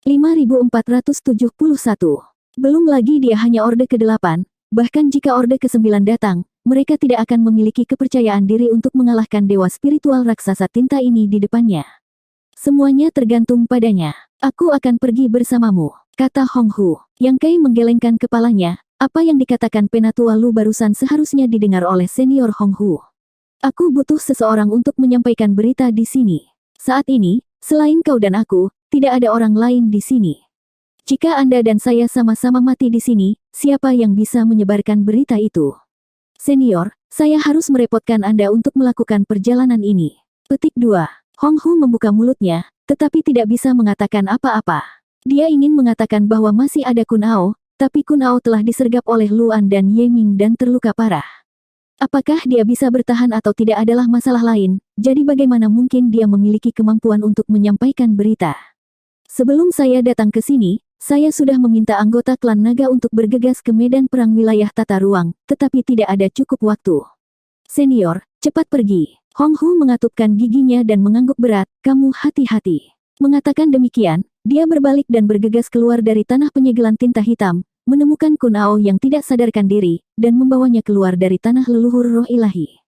5471. Belum lagi dia hanya Orde ke-8, bahkan jika Orde ke-9 datang, mereka tidak akan memiliki kepercayaan diri untuk mengalahkan dewa spiritual raksasa tinta ini di depannya. Semuanya tergantung padanya. Aku akan pergi bersamamu, kata Hong Hu. Yang Kai menggelengkan kepalanya. Apa yang dikatakan Penatua Lu barusan seharusnya didengar oleh senior Hong Hu. Aku butuh seseorang untuk menyampaikan berita di sini. Saat ini, selain kau dan aku, tidak ada orang lain di sini. Jika Anda dan saya sama-sama mati di sini, siapa yang bisa menyebarkan berita itu? Senior, saya harus merepotkan Anda untuk melakukan perjalanan ini. Petik 2. Hong Hu membuka mulutnya, tetapi tidak bisa mengatakan apa-apa. Dia ingin mengatakan bahwa masih ada Kun Ao, tapi Kun Ao telah disergap oleh Luan dan Ye Ming dan terluka parah. Apakah dia bisa bertahan atau tidak adalah masalah lain, jadi bagaimana mungkin dia memiliki kemampuan untuk menyampaikan berita? Sebelum saya datang ke sini, saya sudah meminta anggota klan naga untuk bergegas ke medan perang wilayah tata ruang, tetapi tidak ada cukup waktu. Senior, cepat pergi. Hong Hu mengatupkan giginya dan mengangguk berat, kamu hati-hati. Mengatakan demikian, dia berbalik dan bergegas keluar dari tanah penyegelan tinta hitam, menemukan Kun Ao yang tidak sadarkan diri, dan membawanya keluar dari tanah leluhur roh ilahi.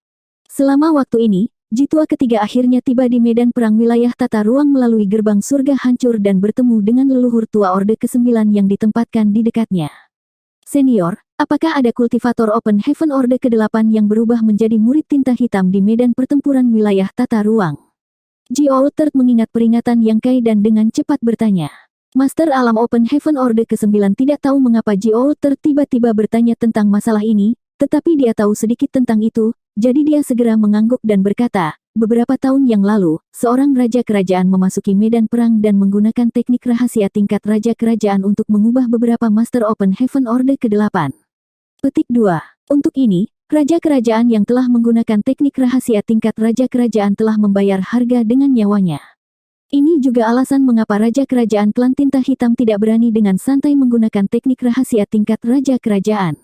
Selama waktu ini, Jitua ketiga akhirnya tiba di medan perang wilayah tata ruang melalui gerbang surga hancur dan bertemu dengan leluhur tua Orde ke-9 yang ditempatkan di dekatnya. Senior, apakah ada kultivator Open Heaven Orde ke-8 yang berubah menjadi murid tinta hitam di medan pertempuran wilayah tata ruang? Ji Altered mengingat peringatan Yang Kai dan dengan cepat bertanya. Master Alam Open Heaven Orde ke-9 tidak tahu mengapa Ji Altered tiba-tiba bertanya tentang masalah ini, tetapi dia tahu sedikit tentang itu, jadi dia segera mengangguk dan berkata, beberapa tahun yang lalu, seorang raja kerajaan memasuki medan perang dan menggunakan teknik rahasia tingkat raja kerajaan untuk mengubah beberapa Master Open Heaven Orde ke-8. Petik 2. Untuk ini, raja kerajaan yang telah menggunakan teknik rahasia tingkat raja kerajaan telah membayar harga dengan nyawanya. Ini juga alasan mengapa raja kerajaan klan tinta hitam tidak berani dengan santai menggunakan teknik rahasia tingkat raja kerajaan.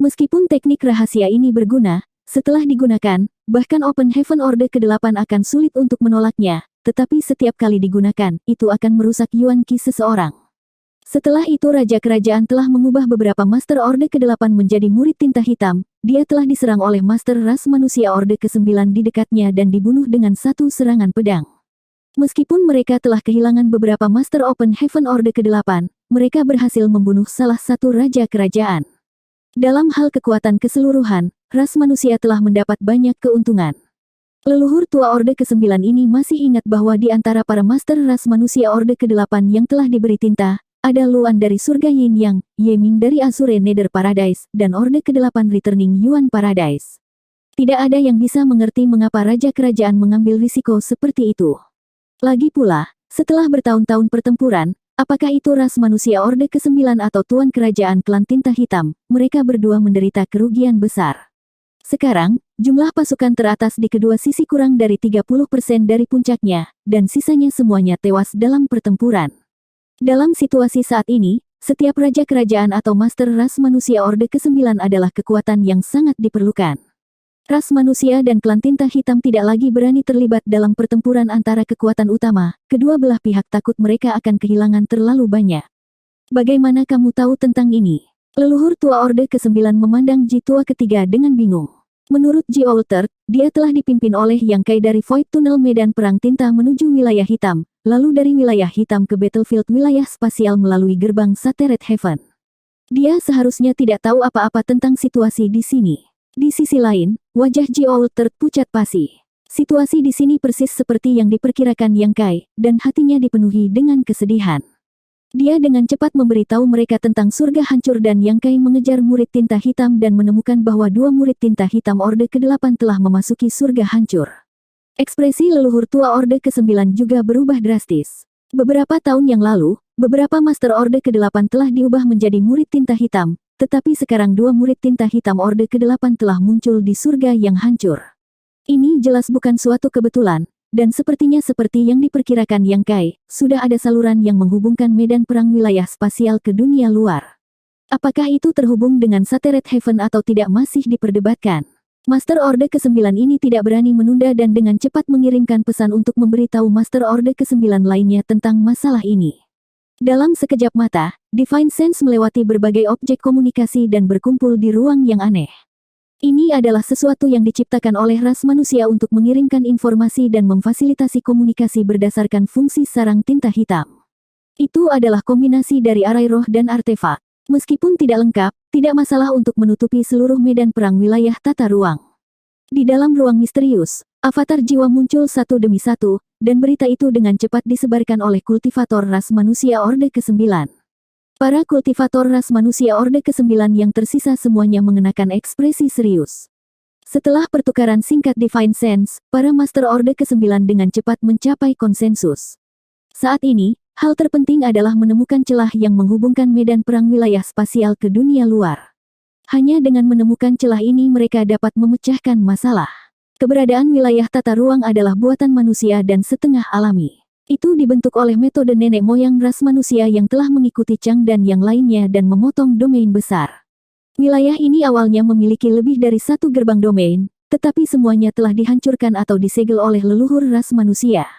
Meskipun teknik rahasia ini berguna, setelah digunakan, bahkan Open Heaven Orde ke-8 akan sulit untuk menolaknya, tetapi setiap kali digunakan, itu akan merusak Yuan Qi seseorang. Setelah itu raja kerajaan telah mengubah beberapa Master Orde ke-8 menjadi murid tinta hitam, dia telah diserang oleh Master Ras Manusia Orde ke-9 di dekatnya dan dibunuh dengan satu serangan pedang. Meskipun mereka telah kehilangan beberapa Master Open Heaven Orde ke-8, mereka berhasil membunuh salah satu raja kerajaan. Dalam hal kekuatan keseluruhan, ras manusia telah mendapat banyak keuntungan. Leluhur tua Orde ke-9 ini masih ingat bahwa di antara para master ras manusia Orde ke-8 yang telah diberi tinta, ada Luan dari surga Yin Yang, Ye Ming dari Azure Nether Paradise, dan Orde ke-8 Returning Yuan Paradise. Tidak ada yang bisa mengerti mengapa raja kerajaan mengambil risiko seperti itu. Lagi pula, setelah bertahun-tahun pertempuran, apakah itu ras manusia Orde ke-9 atau Tuan Kerajaan Klan Tinta Hitam, mereka berdua menderita kerugian besar. Sekarang, jumlah pasukan teratas di kedua sisi kurang dari 30% dari puncaknya, dan sisanya semuanya tewas dalam pertempuran. Dalam situasi saat ini, setiap raja kerajaan atau master ras manusia Orde ke-9 adalah kekuatan yang sangat diperlukan. Ras manusia dan klan tinta hitam tidak lagi berani terlibat dalam pertempuran antara kekuatan utama, kedua belah pihak takut mereka akan kehilangan terlalu banyak. Bagaimana kamu tahu tentang ini? Leluhur tua Orde ke-9 memandang Ji tua ketiga dengan bingung. Menurut Ji Altered, dia telah dipimpin oleh Yang Kai dari Void Tunnel medan perang tinta menuju wilayah hitam, lalu dari wilayah hitam ke battlefield wilayah spasial melalui gerbang Sateret Heaven. Dia seharusnya tidak tahu apa-apa tentang situasi di sini. Di sisi lain, wajah Ji Altered pucat pasi. Situasi di sini persis seperti yang diperkirakan Yang Kai, dan hatinya dipenuhi dengan kesedihan. Dia dengan cepat memberitahu mereka tentang surga hancur dan Yang Kai mengejar murid tinta hitam dan menemukan bahwa dua murid tinta hitam Orde ke-8 telah memasuki surga hancur. Ekspresi leluhur tua Orde ke-9 juga berubah drastis. Beberapa tahun yang lalu, beberapa Master Orde ke-8 telah diubah menjadi murid tinta hitam, tetapi sekarang dua murid tinta hitam Orde ke-8 telah muncul di surga yang hancur. Ini jelas bukan suatu kebetulan, dan sepertinya seperti yang diperkirakan Yang Kai, sudah ada saluran yang menghubungkan medan perang wilayah spasial ke dunia luar. Apakah itu terhubung dengan Sateret Heaven atau tidak masih diperdebatkan. Master Orde ke-9 ini tidak berani menunda dan dengan cepat mengirimkan pesan untuk memberitahu Master Orde ke-9 lainnya tentang masalah ini. Dalam sekejap mata, Divine Sense melewati berbagai objek komunikasi dan berkumpul di ruang yang aneh. Ini adalah sesuatu yang diciptakan oleh ras manusia untuk mengirimkan informasi dan memfasilitasi komunikasi berdasarkan fungsi sarang tinta hitam. Itu adalah kombinasi dari arai roh dan artefak. Meskipun tidak lengkap, tidak masalah untuk menutupi seluruh medan perang wilayah tata ruang. Di dalam ruang misterius, avatar jiwa muncul satu demi satu, dan berita itu dengan cepat disebarkan oleh kultivator ras manusia Orde ke-9. Para kultivator ras manusia Orde ke-9 yang tersisa semuanya mengenakan ekspresi serius. Setelah pertukaran singkat Divine Sense, para Master Orde ke-9 dengan cepat mencapai konsensus. Saat ini, hal terpenting adalah menemukan celah yang menghubungkan medan perang wilayah spasial ke dunia luar. Hanya dengan menemukan celah ini mereka dapat memecahkan masalah. Keberadaan wilayah tata ruang adalah buatan manusia dan setengah alami. Itu dibentuk oleh metode nenek moyang ras manusia yang telah mengikuti Chang dan yang lainnya dan memotong domain besar. Wilayah ini awalnya memiliki lebih dari satu gerbang domain, tetapi semuanya telah dihancurkan atau disegel oleh leluhur ras manusia.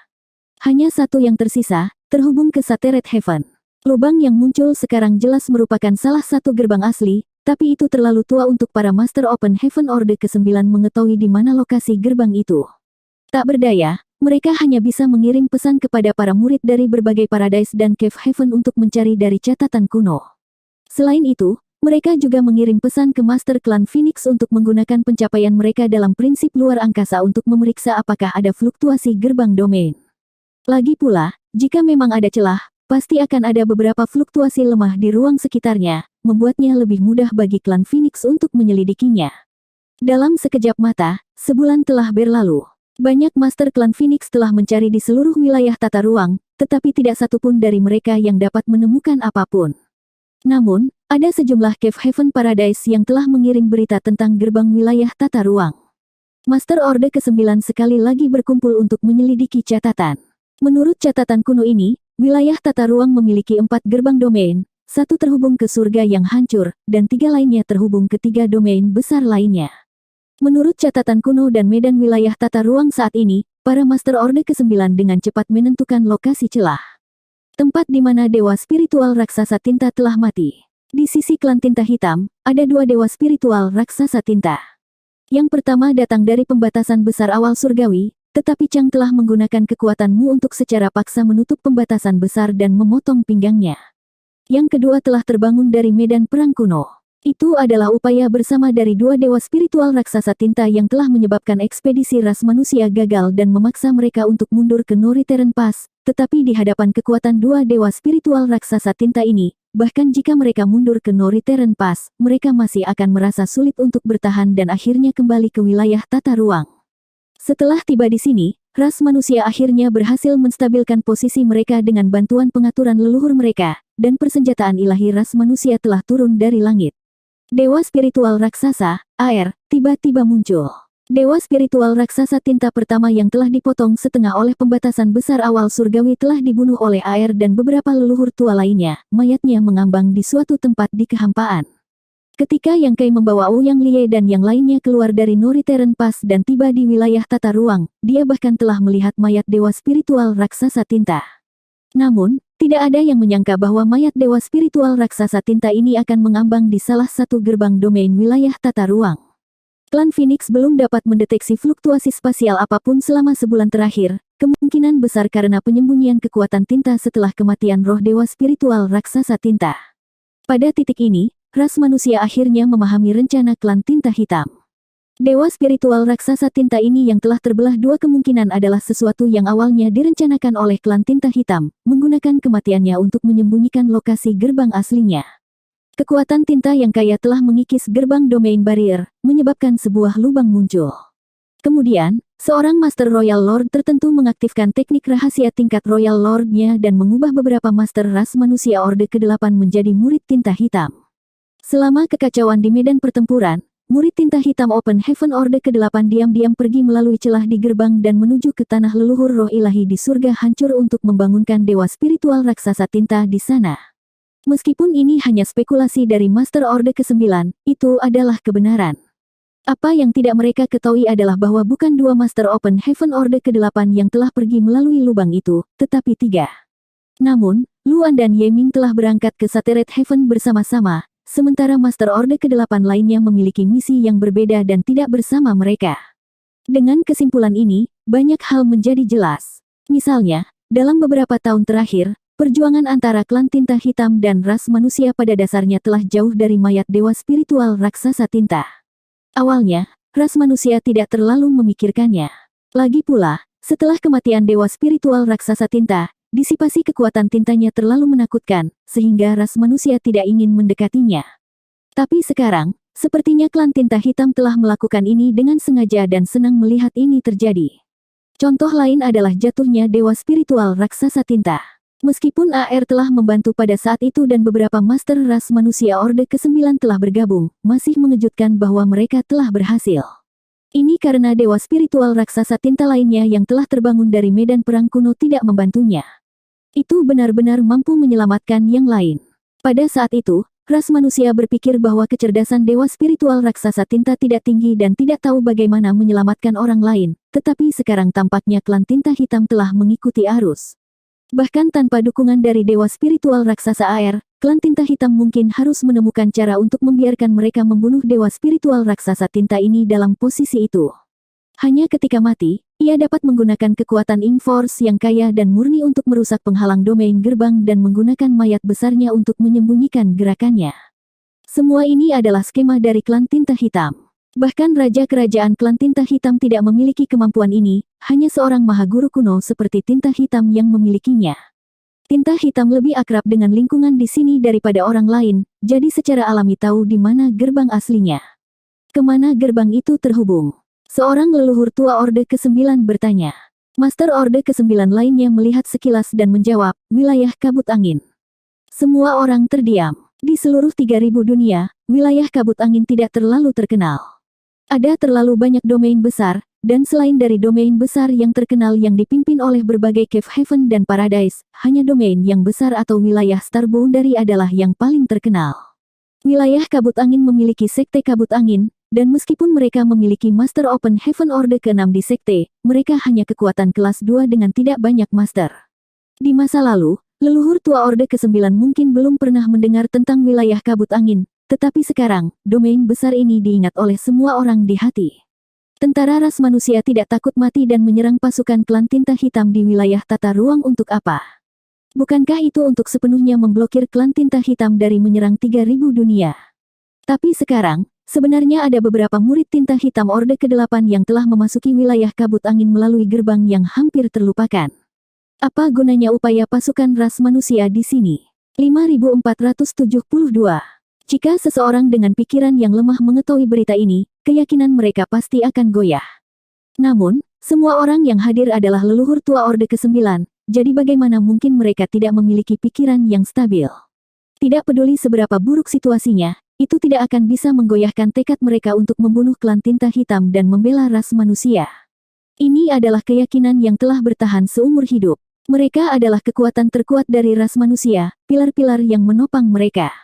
Hanya satu yang tersisa, terhubung ke Sateret Heaven. Lubang yang muncul sekarang jelas merupakan salah satu gerbang asli, tapi itu terlalu tua untuk para Master Open Heaven Orde ke-9 mengetahui di mana lokasi gerbang itu. Tak berdaya, mereka hanya bisa mengirim pesan kepada para murid dari berbagai Paradise dan Cave Heaven untuk mencari dari catatan kuno. Selain itu, mereka juga mengirim pesan ke Master Klan Phoenix untuk menggunakan pencapaian mereka dalam prinsip luar angkasa untuk memeriksa apakah ada fluktuasi gerbang domain. Lagi pula, jika memang ada celah, pasti akan ada beberapa fluktuasi lemah di ruang sekitarnya, membuatnya lebih mudah bagi klan Phoenix untuk menyelidikinya. Dalam sekejap mata, sebulan telah berlalu. Banyak Master Klan Phoenix telah mencari di seluruh wilayah tata ruang, tetapi tidak satupun dari mereka yang dapat menemukan apapun. Namun, ada sejumlah Cave Heaven Paradise yang telah mengirim berita tentang gerbang wilayah tata ruang. Master Orde ke-9 sekali lagi berkumpul untuk menyelidiki catatan. Menurut catatan kuno ini, wilayah tata ruang memiliki 4 gerbang domain, 1 terhubung ke surga yang hancur, dan 3 lainnya terhubung ke 3 domain besar lainnya. Menurut catatan kuno dan medan wilayah tata ruang saat ini, para Master Orde ke-9 dengan cepat menentukan lokasi celah. Tempat di mana dewa spiritual raksasa tinta telah mati. Di sisi klan tinta hitam, ada 2 dewa spiritual raksasa tinta. Yang pertama datang dari pembatasan besar awal surgawi, tetapi Chang telah menggunakan kekuatanmu untuk secara paksa menutup pembatasan besar dan memotong pinggangnya. Yang kedua telah terbangun dari medan perang kuno. Itu adalah upaya bersama dari 2 dewa spiritual raksasa tinta yang telah menyebabkan ekspedisi ras manusia gagal dan memaksa mereka untuk mundur ke No Return Pass, tetapi di hadapan kekuatan 2 dewa spiritual raksasa tinta ini, bahkan jika mereka mundur ke No Return Pass, mereka masih akan merasa sulit untuk bertahan dan akhirnya kembali ke wilayah tata ruang. Setelah tiba di sini, ras manusia akhirnya berhasil menstabilkan posisi mereka dengan bantuan pengaturan leluhur mereka, dan persenjataan ilahi ras manusia telah turun dari langit. Dewa spiritual raksasa, air, tiba-tiba muncul. Dewa spiritual raksasa tinta pertama yang telah dipotong setengah oleh pembatasan besar awal surgawi telah dibunuh oleh air dan beberapa leluhur tua lainnya, mayatnya mengambang di suatu tempat di kehampaan. Ketika Yang Kai membawa Ouyang Lie dan yang lainnya keluar dari No Return Pass dan tiba di wilayah tata ruang, dia bahkan telah melihat mayat dewa spiritual raksasa tinta. Namun, tidak ada yang menyangka bahwa mayat dewa spiritual raksasa tinta ini akan mengambang di salah satu gerbang domain wilayah tata ruang. Klan Phoenix belum dapat mendeteksi fluktuasi spasial apapun selama sebulan terakhir, kemungkinan besar karena penyembunyian kekuatan tinta setelah kematian roh dewa spiritual raksasa tinta. Pada titik ini, ras manusia akhirnya memahami rencana klan tinta hitam. Dewa spiritual raksasa tinta ini yang telah terbelah 2 kemungkinan adalah sesuatu yang awalnya direncanakan oleh klan tinta hitam, menggunakan kematiannya untuk menyembunyikan lokasi gerbang aslinya. Kekuatan tinta yang kaya telah mengikis gerbang domain barrier, menyebabkan sebuah lubang muncul. Kemudian, seorang Master Royal Lord tertentu mengaktifkan teknik rahasia tingkat Royal Lord-nya dan mengubah beberapa Master ras manusia Orde ke-8 menjadi murid tinta hitam. Selama kekacauan di medan pertempuran, murid tinta hitam Open Heaven Orde ke-8 diam-diam pergi melalui celah di gerbang dan menuju ke tanah leluhur roh ilahi di surga hancur untuk membangunkan dewa spiritual raksasa tinta di sana. Meskipun ini hanya spekulasi dari Master Orde ke-9, itu adalah kebenaran. Apa yang tidak mereka ketahui adalah bahwa bukan 2 Master Open Heaven Orde ke-8 yang telah pergi melalui lubang itu, tetapi 3. Namun, Luan dan Yeming telah berangkat ke Satellite Heaven bersama-sama, sementara Master Orde ke-8 lainnya memiliki misi yang berbeda dan tidak bersama mereka. Dengan kesimpulan ini, banyak hal menjadi jelas. Misalnya, dalam beberapa tahun terakhir, perjuangan antara klan tinta hitam dan ras manusia pada dasarnya telah jauh dari mayat dewa spiritual raksasa tinta. Awalnya, ras manusia tidak terlalu memikirkannya. Lagi pula, setelah kematian dewa spiritual raksasa tinta, disipasi kekuatan tintanya terlalu menakutkan, sehingga ras manusia tidak ingin mendekatinya. Tapi sekarang, sepertinya klan tinta hitam telah melakukan ini dengan sengaja dan senang melihat ini terjadi. Contoh lain adalah jatuhnya dewa spiritual raksasa tinta. Meskipun AR telah membantu pada saat itu dan beberapa master ras manusia Orde ke-9 telah bergabung, masih mengejutkan bahwa mereka telah berhasil. Ini karena dewa spiritual raksasa tinta lainnya yang telah terbangun dari medan perang kuno tidak membantunya. Itu benar-benar mampu menyelamatkan yang lain. Pada saat itu, ras manusia berpikir bahwa kecerdasan dewa spiritual raksasa tinta tidak tinggi dan tidak tahu bagaimana menyelamatkan orang lain, tetapi sekarang tampaknya klan tinta hitam telah mengikuti arus. Bahkan tanpa dukungan dari dewa spiritual raksasa air, klan tinta hitam mungkin harus menemukan cara untuk membiarkan mereka membunuh dewa spiritual raksasa tinta ini dalam posisi itu. Hanya ketika mati, ia dapat menggunakan kekuatan Ink Force yang kaya dan murni untuk merusak penghalang domain gerbang dan menggunakan mayat besarnya untuk menyembunyikan gerakannya. Semua ini adalah skema dari klan tinta hitam. Bahkan Raja Kerajaan klan tinta hitam tidak memiliki kemampuan ini, hanya seorang mahaguru kuno seperti tinta hitam yang memilikinya. Tinta hitam lebih akrab dengan lingkungan di sini daripada orang lain, jadi secara alami tahu di mana gerbang aslinya. Kemana gerbang itu terhubung? Seorang leluhur tua Orde ke-9 bertanya. Master Orde ke-9 lainnya melihat sekilas dan menjawab, wilayah kabut angin. Semua orang terdiam. Di seluruh 3000 dunia, wilayah kabut angin tidak terlalu terkenal. Ada terlalu banyak domain besar, dan selain dari domain besar yang terkenal yang dipimpin oleh berbagai Cave Heaven dan Paradise, hanya domain yang besar atau wilayah Star Boundary adalah yang paling terkenal. Wilayah kabut angin memiliki sekte kabut angin, dan meskipun mereka memiliki Master Open Heaven Orde ke-6 di sekte, mereka hanya kekuatan kelas 2 dengan tidak banyak master. Di masa lalu, leluhur tua Orde ke-9 mungkin belum pernah mendengar tentang wilayah kabut angin, tetapi sekarang, domain besar ini diingat oleh semua orang di hati. Tentara ras manusia tidak takut mati dan menyerang pasukan klan tinta hitam di wilayah tata ruang untuk apa? Bukankah itu untuk sepenuhnya memblokir klan tinta hitam dari menyerang 3000 dunia? Tapi sekarang, sebenarnya ada beberapa murid tinta hitam Orde ke-8 yang telah memasuki wilayah kabut angin melalui gerbang yang hampir terlupakan. Apa gunanya upaya pasukan ras manusia di sini? 5472. Jika seseorang dengan pikiran yang lemah mengetahui berita ini, keyakinan mereka pasti akan goyah. Namun, semua orang yang hadir adalah leluhur tua Orde ke-9, jadi bagaimana mungkin mereka tidak memiliki pikiran yang stabil? Tidak peduli seberapa buruk situasinya, itu tidak akan bisa menggoyahkan tekad mereka untuk membunuh klan tinta hitam dan membela ras manusia. Ini adalah keyakinan yang telah bertahan seumur hidup. Mereka adalah kekuatan terkuat dari ras manusia, pilar-pilar yang menopang mereka.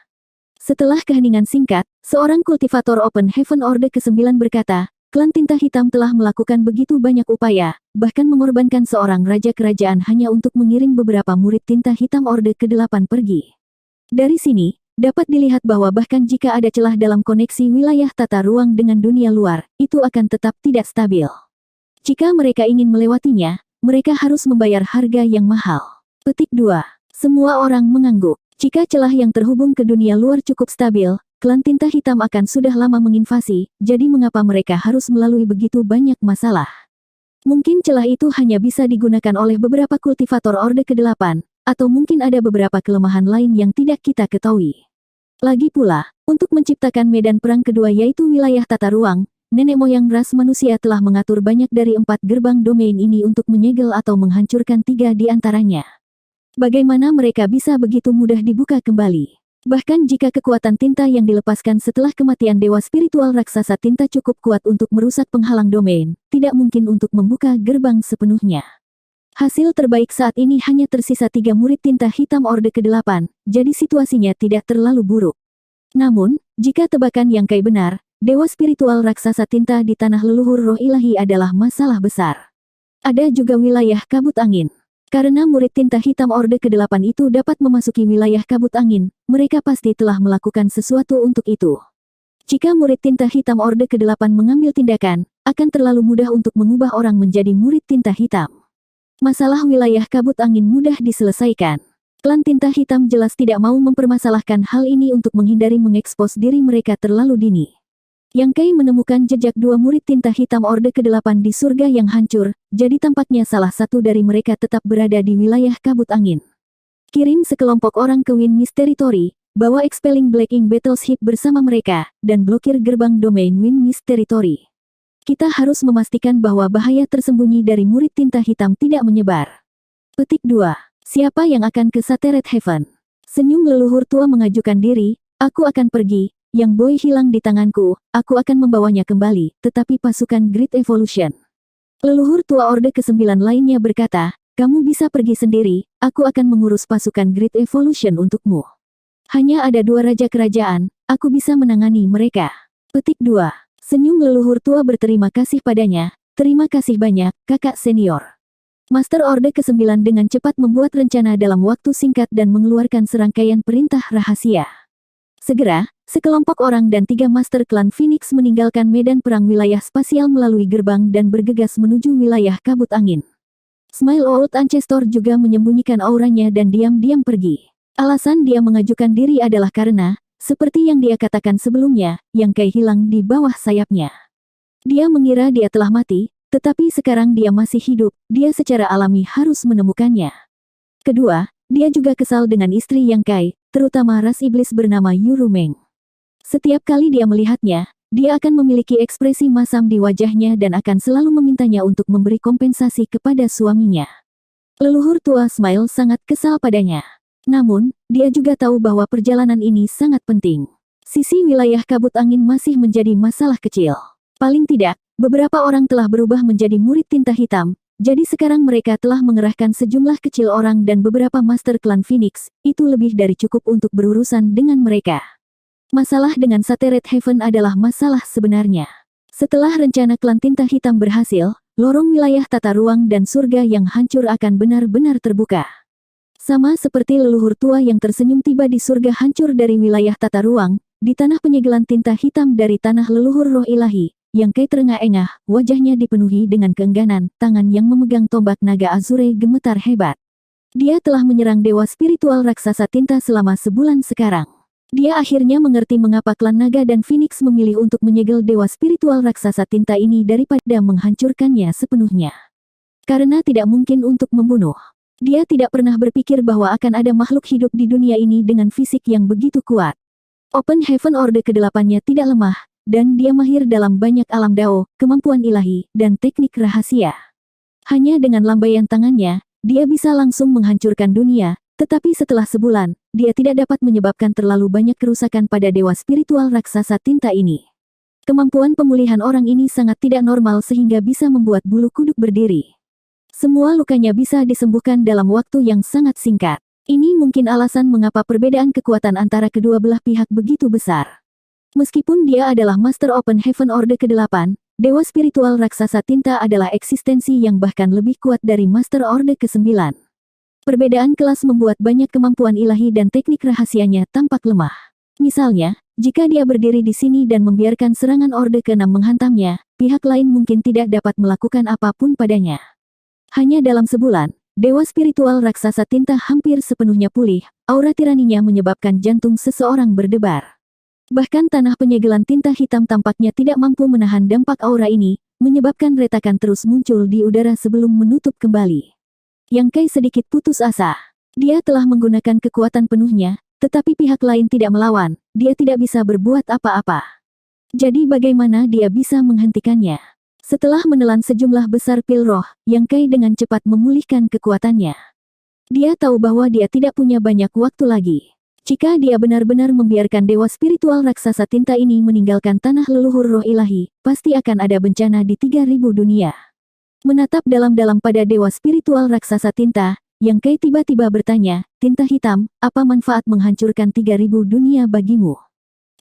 Setelah keheningan singkat, seorang kultivator Open Heaven Orde ke-9 berkata, klan tinta hitam telah melakukan begitu banyak upaya, bahkan mengorbankan seorang raja kerajaan hanya untuk mengirim beberapa murid tinta hitam Orde ke-8 pergi. Dari sini, dapat dilihat bahwa bahkan jika ada celah dalam koneksi wilayah tata ruang dengan dunia luar, itu akan tetap tidak stabil. Jika mereka ingin melewatinya, mereka harus membayar harga yang mahal. Petik 2. Semua orang mengangguk. Jika celah yang terhubung ke dunia luar cukup stabil, klan tinta hitam akan sudah lama menginvasi, jadi mengapa mereka harus melalui begitu banyak masalah? Mungkin celah itu hanya bisa digunakan oleh beberapa kultivator Orde ke-8, atau mungkin ada beberapa kelemahan lain yang tidak kita ketahui. Lagi pula, untuk menciptakan medan perang kedua yaitu wilayah tata ruang, nenek moyang ras manusia telah mengatur banyak dari 4 gerbang domain ini untuk menyegel atau menghancurkan 3 di antaranya. Bagaimana mereka bisa begitu mudah dibuka kembali? Bahkan jika kekuatan tinta yang dilepaskan setelah kematian dewa spiritual raksasa tinta cukup kuat untuk merusak penghalang domain, tidak mungkin untuk membuka gerbang sepenuhnya. Hasil terbaik saat ini hanya tersisa 3 murid tinta hitam Orde ke-8, jadi situasinya tidak terlalu buruk. Namun, jika tebakan yang Kai benar, dewa spiritual raksasa tinta di tanah leluhur roh ilahi adalah masalah besar. Ada juga wilayah kabut angin. Karena murid tinta hitam Orde ke-8 itu dapat memasuki wilayah kabut angin, mereka pasti telah melakukan sesuatu untuk itu. Jika murid tinta hitam Orde ke-8 mengambil tindakan, akan terlalu mudah untuk mengubah orang menjadi murid tinta hitam. Masalah wilayah kabut angin mudah diselesaikan. Klan tinta hitam jelas tidak mau mempermasalahkan hal ini untuk menghindari mengekspos diri mereka terlalu dini. Yang Kai menemukan jejak dua murid tinta hitam Orde ke-8 di surga yang hancur, jadi tampaknya salah satu dari mereka tetap berada di wilayah kabut angin. Kirim sekelompok orang ke Wind Mist Territory, bawa Expelling Black Ink Battleship bersama mereka, dan blokir gerbang domain Wind Mist Territory. Kita harus memastikan bahwa bahaya tersembunyi dari murid tinta hitam tidak menyebar. Petik 2. Siapa yang akan ke Shattered Heaven? Senyum leluhur tua mengajukan diri, aku akan pergi. Yang Boy hilang di tanganku, aku akan membawanya kembali, tetapi pasukan Great Evolution. Leluhur tua Orde ke-9 lainnya berkata, kamu bisa pergi sendiri, aku akan mengurus pasukan Great Evolution untukmu. Hanya ada 2 raja kerajaan, aku bisa menangani mereka. Petik 2. Senyum leluhur tua berterima kasih padanya, terima kasih banyak, kakak senior. Master Orde ke-9 dengan cepat membuat rencana dalam waktu singkat dan mengeluarkan serangkaian perintah rahasia. Segera, sekelompok orang dan 3 Master Klan Phoenix meninggalkan medan perang wilayah spasial melalui gerbang dan bergegas menuju wilayah kabut angin. Smile Old Ancestor juga menyembunyikan auranya dan diam-diam pergi. Alasan dia mengajukan diri adalah karena, seperti yang dia katakan sebelumnya, Yang Kai hilang di bawah sayapnya. Dia mengira dia telah mati, tetapi sekarang dia masih hidup, dia secara alami harus menemukannya. Kedua, dia juga kesal dengan istri Yang Kai, terutama ras iblis bernama Yuru Meng. Setiap kali dia melihatnya, dia akan memiliki ekspresi masam di wajahnya dan akan selalu memintanya untuk memberi kompensasi kepada suaminya. Leluhur tua Smile sangat kesal padanya. Namun, dia juga tahu bahwa perjalanan ini sangat penting. Sisi wilayah kabut angin masih menjadi masalah kecil. Paling tidak, beberapa orang telah berubah menjadi murid tinta hitam, jadi sekarang mereka telah mengerahkan sejumlah kecil orang dan beberapa Master Klan Phoenix, itu lebih dari cukup untuk berurusan dengan mereka. Masalah dengan Shattered Heaven adalah masalah sebenarnya. Setelah rencana klan tinta hitam berhasil, lorong wilayah tata ruang dan surga yang hancur akan benar-benar terbuka. Sama seperti leluhur tua yang tersenyum tiba di surga hancur dari wilayah tata ruang, di tanah penyegelan tinta hitam dari tanah leluhur roh ilahi, Yang Kai terengah-engah, wajahnya dipenuhi dengan keengganan, tangan yang memegang tombak naga Azure gemetar hebat. Dia telah menyerang dewa spiritual raksasa tinta selama sebulan sekarang. Dia akhirnya mengerti mengapa klan naga dan Phoenix memilih untuk menyegel dewa spiritual raksasa tinta ini daripada menghancurkannya sepenuhnya. Karena tidak mungkin untuk membunuh. Dia tidak pernah berpikir bahwa akan ada makhluk hidup di dunia ini dengan fisik yang begitu kuat. Open Heaven Orde ke-8-nya tidak lemah, dan dia mahir dalam banyak alam dao, kemampuan ilahi, dan teknik rahasia. Hanya dengan lambaian tangannya, dia bisa langsung menghancurkan dunia, tetapi setelah sebulan, dia tidak dapat menyebabkan terlalu banyak kerusakan pada dewa spiritual raksasa tinta ini. Kemampuan pemulihan orang ini sangat tidak normal sehingga bisa membuat bulu kuduk berdiri. Semua lukanya bisa disembuhkan dalam waktu yang sangat singkat. Ini mungkin alasan mengapa perbedaan kekuatan antara kedua belah pihak begitu besar. Meskipun dia adalah Master Open Heaven Orde ke-8, dewa spiritual raksasa tinta adalah eksistensi yang bahkan lebih kuat dari Master Orde ke-9. Perbedaan kelas membuat banyak kemampuan ilahi dan teknik rahasianya tampak lemah. Misalnya, jika dia berdiri di sini dan membiarkan serangan Orde ke-6 menghantamnya, pihak lain mungkin tidak dapat melakukan apapun padanya. Hanya dalam sebulan, dewa spiritual raksasa tinta hampir sepenuhnya pulih, aura tiraninya menyebabkan jantung seseorang berdebar. Bahkan tanah penyegelan tinta hitam tampaknya tidak mampu menahan dampak aura ini, menyebabkan retakan terus muncul di udara sebelum menutup kembali. Yang Kai sedikit putus asa. Dia telah menggunakan kekuatan penuhnya, tetapi pihak lain tidak melawan, dia tidak bisa berbuat apa-apa. Jadi bagaimana dia bisa menghentikannya? Setelah menelan sejumlah besar pil roh, Yang Kai dengan cepat memulihkan kekuatannya. Dia tahu bahwa dia tidak punya banyak waktu lagi. Jika dia benar-benar membiarkan dewa spiritual raksasa tinta ini meninggalkan tanah leluhur roh ilahi, pasti akan ada bencana di 3000 dunia. Menatap dalam-dalam pada dewa spiritual raksasa tinta, Yang Kai tiba-tiba bertanya, tinta hitam, apa manfaat menghancurkan 3000 dunia bagimu?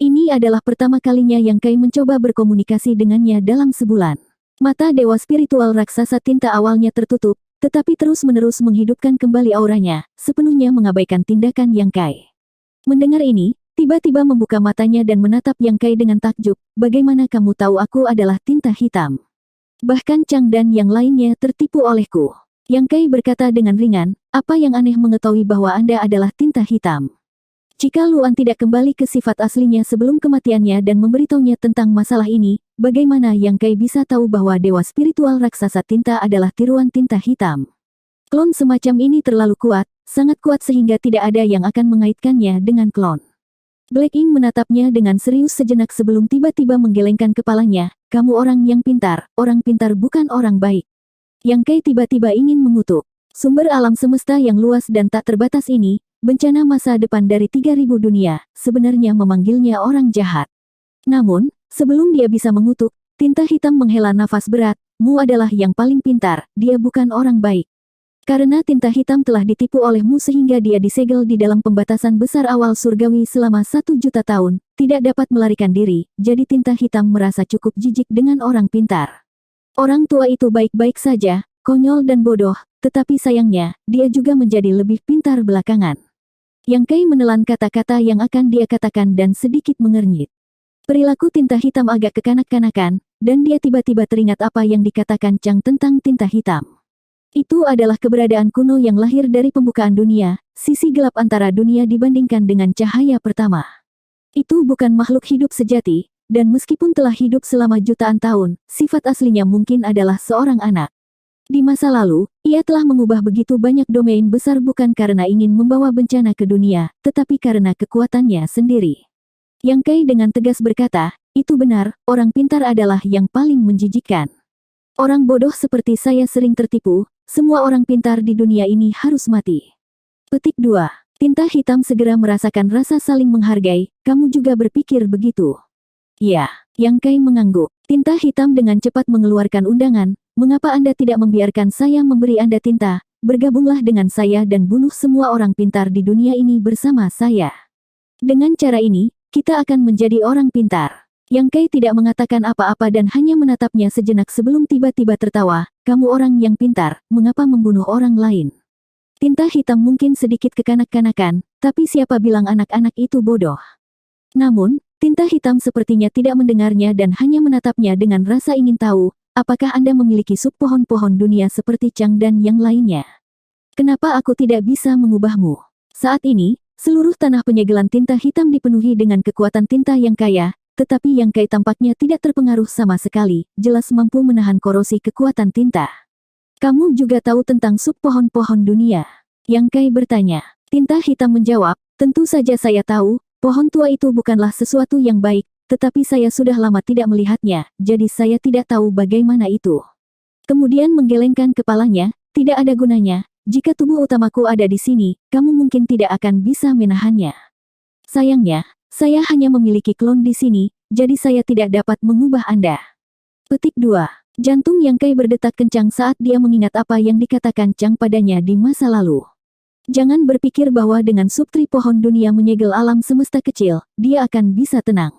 Ini adalah pertama kalinya Yang Kai mencoba berkomunikasi dengannya dalam sebulan. Mata dewa spiritual raksasa tinta awalnya tertutup, tetapi terus-menerus menghidupkan kembali auranya, sepenuhnya mengabaikan tindakan Yang Kai. Mendengar ini, tiba-tiba membuka matanya dan menatap Yang Kai dengan takjub, "Bagaimana kamu tahu aku adalah tinta hitam? Bahkan Chang dan yang lainnya tertipu olehku." Yang Kai berkata dengan ringan, "Apa yang aneh mengetahui bahwa Anda adalah tinta hitam? Jika Luan tidak kembali ke sifat aslinya sebelum kematiannya dan memberitahunya tentang masalah ini, bagaimana Yang Kai bisa tahu bahwa dewa spiritual raksasa tinta adalah tiruan tinta hitam? Klon semacam ini terlalu kuat, sangat kuat sehingga tidak ada yang akan mengaitkannya dengan klon." Black Ink menatapnya dengan serius sejenak sebelum tiba-tiba menggelengkan kepalanya, "Kamu orang yang pintar, orang pintar bukan orang baik." Yang Kai tiba-tiba ingin mengutuk. Sumber alam semesta yang luas dan tak terbatas ini, bencana masa depan dari 3000 dunia, sebenarnya memanggilnya orang jahat. Namun, sebelum dia bisa mengutuk, tinta hitam menghela nafas berat, "Mu adalah yang paling pintar, dia bukan orang baik. Karena tinta hitam telah ditipu olehmu sehingga dia disegel di dalam pembatasan besar awal surgawi selama 1 juta tahun, tidak dapat melarikan diri, jadi tinta hitam merasa cukup jijik dengan orang pintar. Orang tua itu baik-baik saja, konyol dan bodoh, tetapi sayangnya, dia juga menjadi lebih pintar belakangan." Yang Kai menelan kata-kata yang akan dia katakan dan sedikit mengernyit. Perilaku tinta hitam agak kekanak-kanakan, dan dia tiba-tiba teringat apa yang dikatakan Chang tentang tinta hitam. Itu adalah keberadaan kuno yang lahir dari pembukaan dunia, sisi gelap antara dunia dibandingkan dengan cahaya pertama. Itu bukan makhluk hidup sejati, dan meskipun telah hidup selama jutaan tahun, sifat aslinya mungkin adalah seorang anak. Di masa lalu, ia telah mengubah begitu banyak domain besar bukan karena ingin membawa bencana ke dunia, tetapi karena kekuatannya sendiri. Yang Kai dengan tegas berkata, "Itu benar, orang pintar adalah yang paling menjijikkan. Orang bodoh seperti saya sering tertipu, semua orang pintar di dunia ini harus mati." Petik 2. Tinta hitam segera merasakan rasa saling menghargai, "Kamu juga berpikir begitu?" "Ya." Yang Kai mengangguk. Tinta hitam dengan cepat mengeluarkan undangan, "Mengapa Anda tidak membiarkan saya memberi Anda tinta? Bergabunglah dengan saya dan bunuh semua orang pintar di dunia ini bersama saya. Dengan cara ini, kita akan menjadi orang pintar." Yang Kai tidak mengatakan apa-apa dan hanya menatapnya sejenak sebelum tiba-tiba tertawa, "Kamu orang yang pintar, mengapa membunuh orang lain?" Tinta hitam mungkin sedikit kekanak-kanakan, tapi siapa bilang anak-anak itu bodoh? Namun, tinta hitam sepertinya tidak mendengarnya dan hanya menatapnya dengan rasa ingin tahu, "Apakah Anda memiliki sup pohon-pohon dunia seperti Chang dan yang lainnya? Kenapa aku tidak bisa mengubahmu?" Saat ini, seluruh tanah penyegelan tinta hitam dipenuhi dengan kekuatan tinta yang kaya, tetapi Yang Kai tampaknya tidak terpengaruh sama sekali, jelas mampu menahan korosi kekuatan tinta. "Kamu juga tahu tentang sup pohon-pohon dunia?" Yang Kai bertanya. Tinta hitam menjawab, "Tentu saja saya tahu, pohon tua itu bukanlah sesuatu yang baik, tetapi saya sudah lama tidak melihatnya, jadi saya tidak tahu bagaimana itu." Kemudian menggelengkan kepalanya, "Tidak ada gunanya, jika tubuh utamaku ada di sini, kamu mungkin tidak akan bisa menahannya. Sayangnya, saya hanya memiliki klon di sini, jadi saya tidak dapat mengubah Anda." Petik 2. Jantung Yang Kai berdetak kencang saat dia mengingat apa yang dikatakan Chang padanya di masa lalu. Jangan berpikir bahwa dengan subtri pohon dunia menyegel alam semesta kecil, dia akan bisa tenang.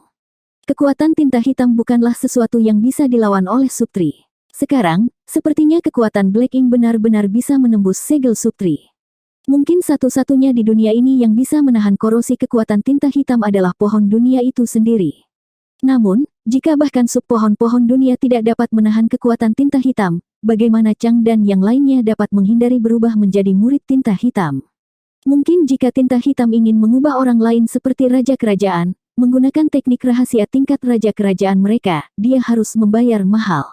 Kekuatan tinta hitam bukanlah sesuatu yang bisa dilawan oleh subtri. Sekarang, sepertinya kekuatan Black Ink benar-benar bisa menembus segel subtri. Mungkin satu-satunya di dunia ini yang bisa menahan korosi kekuatan tinta hitam adalah pohon dunia itu sendiri. Namun, jika bahkan sub pohon-pohon dunia tidak dapat menahan kekuatan tinta hitam, bagaimana Chang dan yang lainnya dapat menghindari berubah menjadi murid tinta hitam? Mungkin jika tinta hitam ingin mengubah orang lain seperti raja kerajaan, menggunakan teknik rahasia tingkat raja kerajaan mereka, dia harus membayar mahal.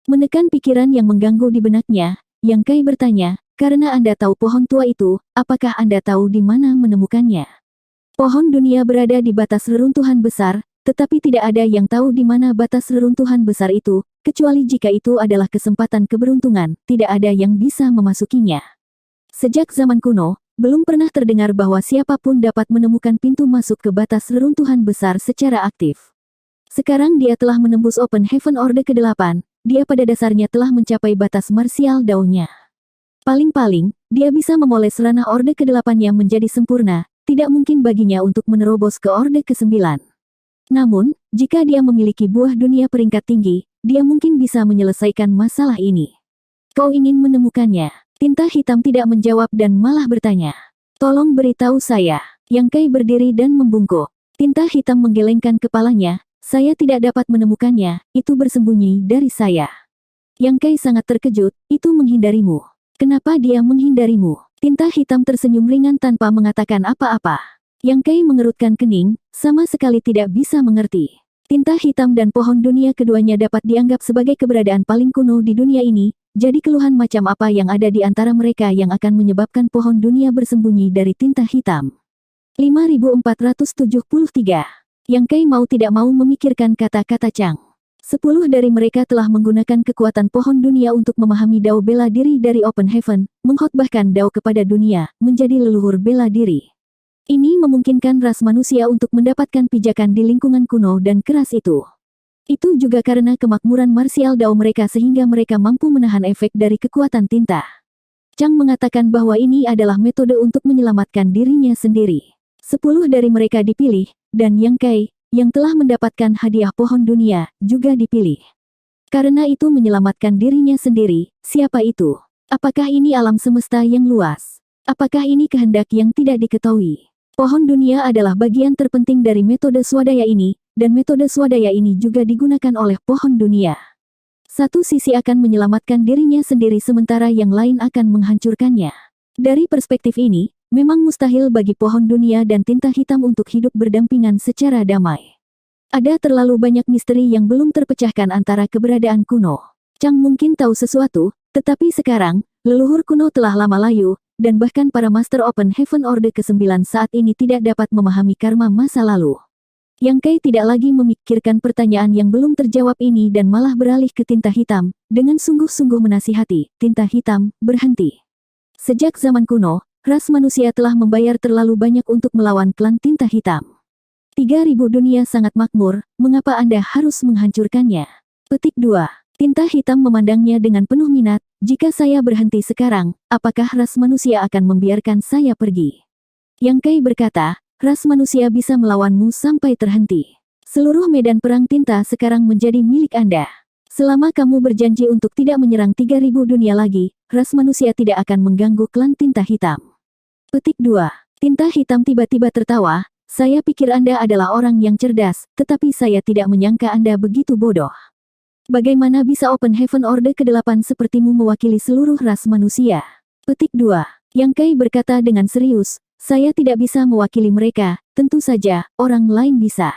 Menekan pikiran yang mengganggu di benaknya, Yang Kai bertanya, "Karena Anda tahu pohon tua itu, apakah Anda tahu di mana menemukannya?" Pohon dunia berada di batas reruntuhan besar, tetapi tidak ada yang tahu di mana batas reruntuhan besar itu, kecuali jika itu adalah kesempatan keberuntungan, tidak ada yang bisa memasukinya. Sejak zaman kuno, belum pernah terdengar bahwa siapapun dapat menemukan pintu masuk ke batas reruntuhan besar secara aktif. Sekarang dia telah menembus Open Heaven Orde ke-8, dia pada dasarnya telah mencapai batas martial daunnya. Paling-paling, dia bisa memoles ranah Orde ke-8-nya menjadi sempurna, tidak mungkin baginya untuk menerobos ke Orde ke-9. Namun, jika dia memiliki buah dunia peringkat tinggi, dia mungkin bisa menyelesaikan masalah ini. Kau ingin menemukannya? Tinta hitam tidak menjawab dan malah bertanya. Tolong beritahu saya. Yang Kai berdiri dan membungkuk. Tinta hitam menggelengkan kepalanya. Saya tidak dapat menemukannya, itu bersembunyi dari saya. Yang Kai sangat terkejut, itu menghindarimu. Kenapa dia menghindarimu? Tinta hitam tersenyum ringan tanpa mengatakan apa-apa. Yang Kai mengerutkan kening, sama sekali tidak bisa mengerti. Tinta hitam dan pohon dunia keduanya dapat dianggap sebagai keberadaan paling kuno di dunia ini, jadi keluhan macam apa yang ada di antara mereka yang akan menyebabkan pohon dunia bersembunyi dari tinta hitam. 5473. Yang Kai mau tidak mau memikirkan kata-kata Chang. 10 dari mereka telah menggunakan kekuatan pohon dunia untuk memahami dao bela diri dari Open Heaven, mengkhotbahkan dao kepada dunia, menjadi leluhur bela diri. Ini memungkinkan ras manusia untuk mendapatkan pijakan di lingkungan kuno dan keras itu. Itu juga karena kemakmuran marsial dao mereka sehingga mereka mampu menahan efek dari kekuatan tinta. Chang mengatakan bahwa ini adalah metode untuk menyelamatkan dirinya sendiri. 10 dari mereka dipilih, dan Yang Kai, yang telah mendapatkan hadiah pohon dunia, juga dipilih. Karena itu menyelamatkan dirinya sendiri, siapa itu? Apakah ini alam semesta yang luas? Apakah ini kehendak yang tidak diketahui? Pohon dunia adalah bagian terpenting dari metode swadaya ini, dan metode swadaya ini juga digunakan oleh pohon dunia. Satu sisi akan menyelamatkan dirinya sendiri sementara yang lain akan menghancurkannya. Dari perspektif ini, memang mustahil bagi pohon dunia dan tinta hitam untuk hidup berdampingan secara damai. Ada terlalu banyak misteri yang belum terpecahkan antara keberadaan kuno. Chang mungkin tahu sesuatu, tetapi sekarang, leluhur kuno telah lama layu, dan bahkan para Master Open Heaven Orde ke-9 saat ini tidak dapat memahami karma masa lalu. Yang Kai tidak lagi memikirkan pertanyaan yang belum terjawab ini dan malah beralih ke tinta hitam, dengan sungguh-sungguh menasihati, tinta hitam, berhenti. Sejak zaman kuno, ras manusia telah membayar terlalu banyak untuk melawan klan tinta hitam. 3000 dunia sangat makmur, mengapa Anda harus menghancurkannya? Petik 2. Tinta hitam memandangnya dengan penuh minat, jika saya berhenti sekarang, apakah ras manusia akan membiarkan saya pergi? Yang Kai berkata, ras manusia bisa melawanmu sampai terhenti. Seluruh medan perang tinta sekarang menjadi milik Anda. Selama kamu berjanji untuk tidak menyerang 3000 dunia lagi, ras manusia tidak akan mengganggu klan tinta hitam. Petik 2. Tinta hitam tiba-tiba tertawa, saya pikir Anda adalah orang yang cerdas, tetapi saya tidak menyangka Anda begitu bodoh. Bagaimana bisa Open Heaven Orde ke-8 sepertimu mewakili seluruh ras manusia? Petik 2. Yang Kai berkata dengan serius, saya tidak bisa mewakili mereka, tentu saja, orang lain bisa.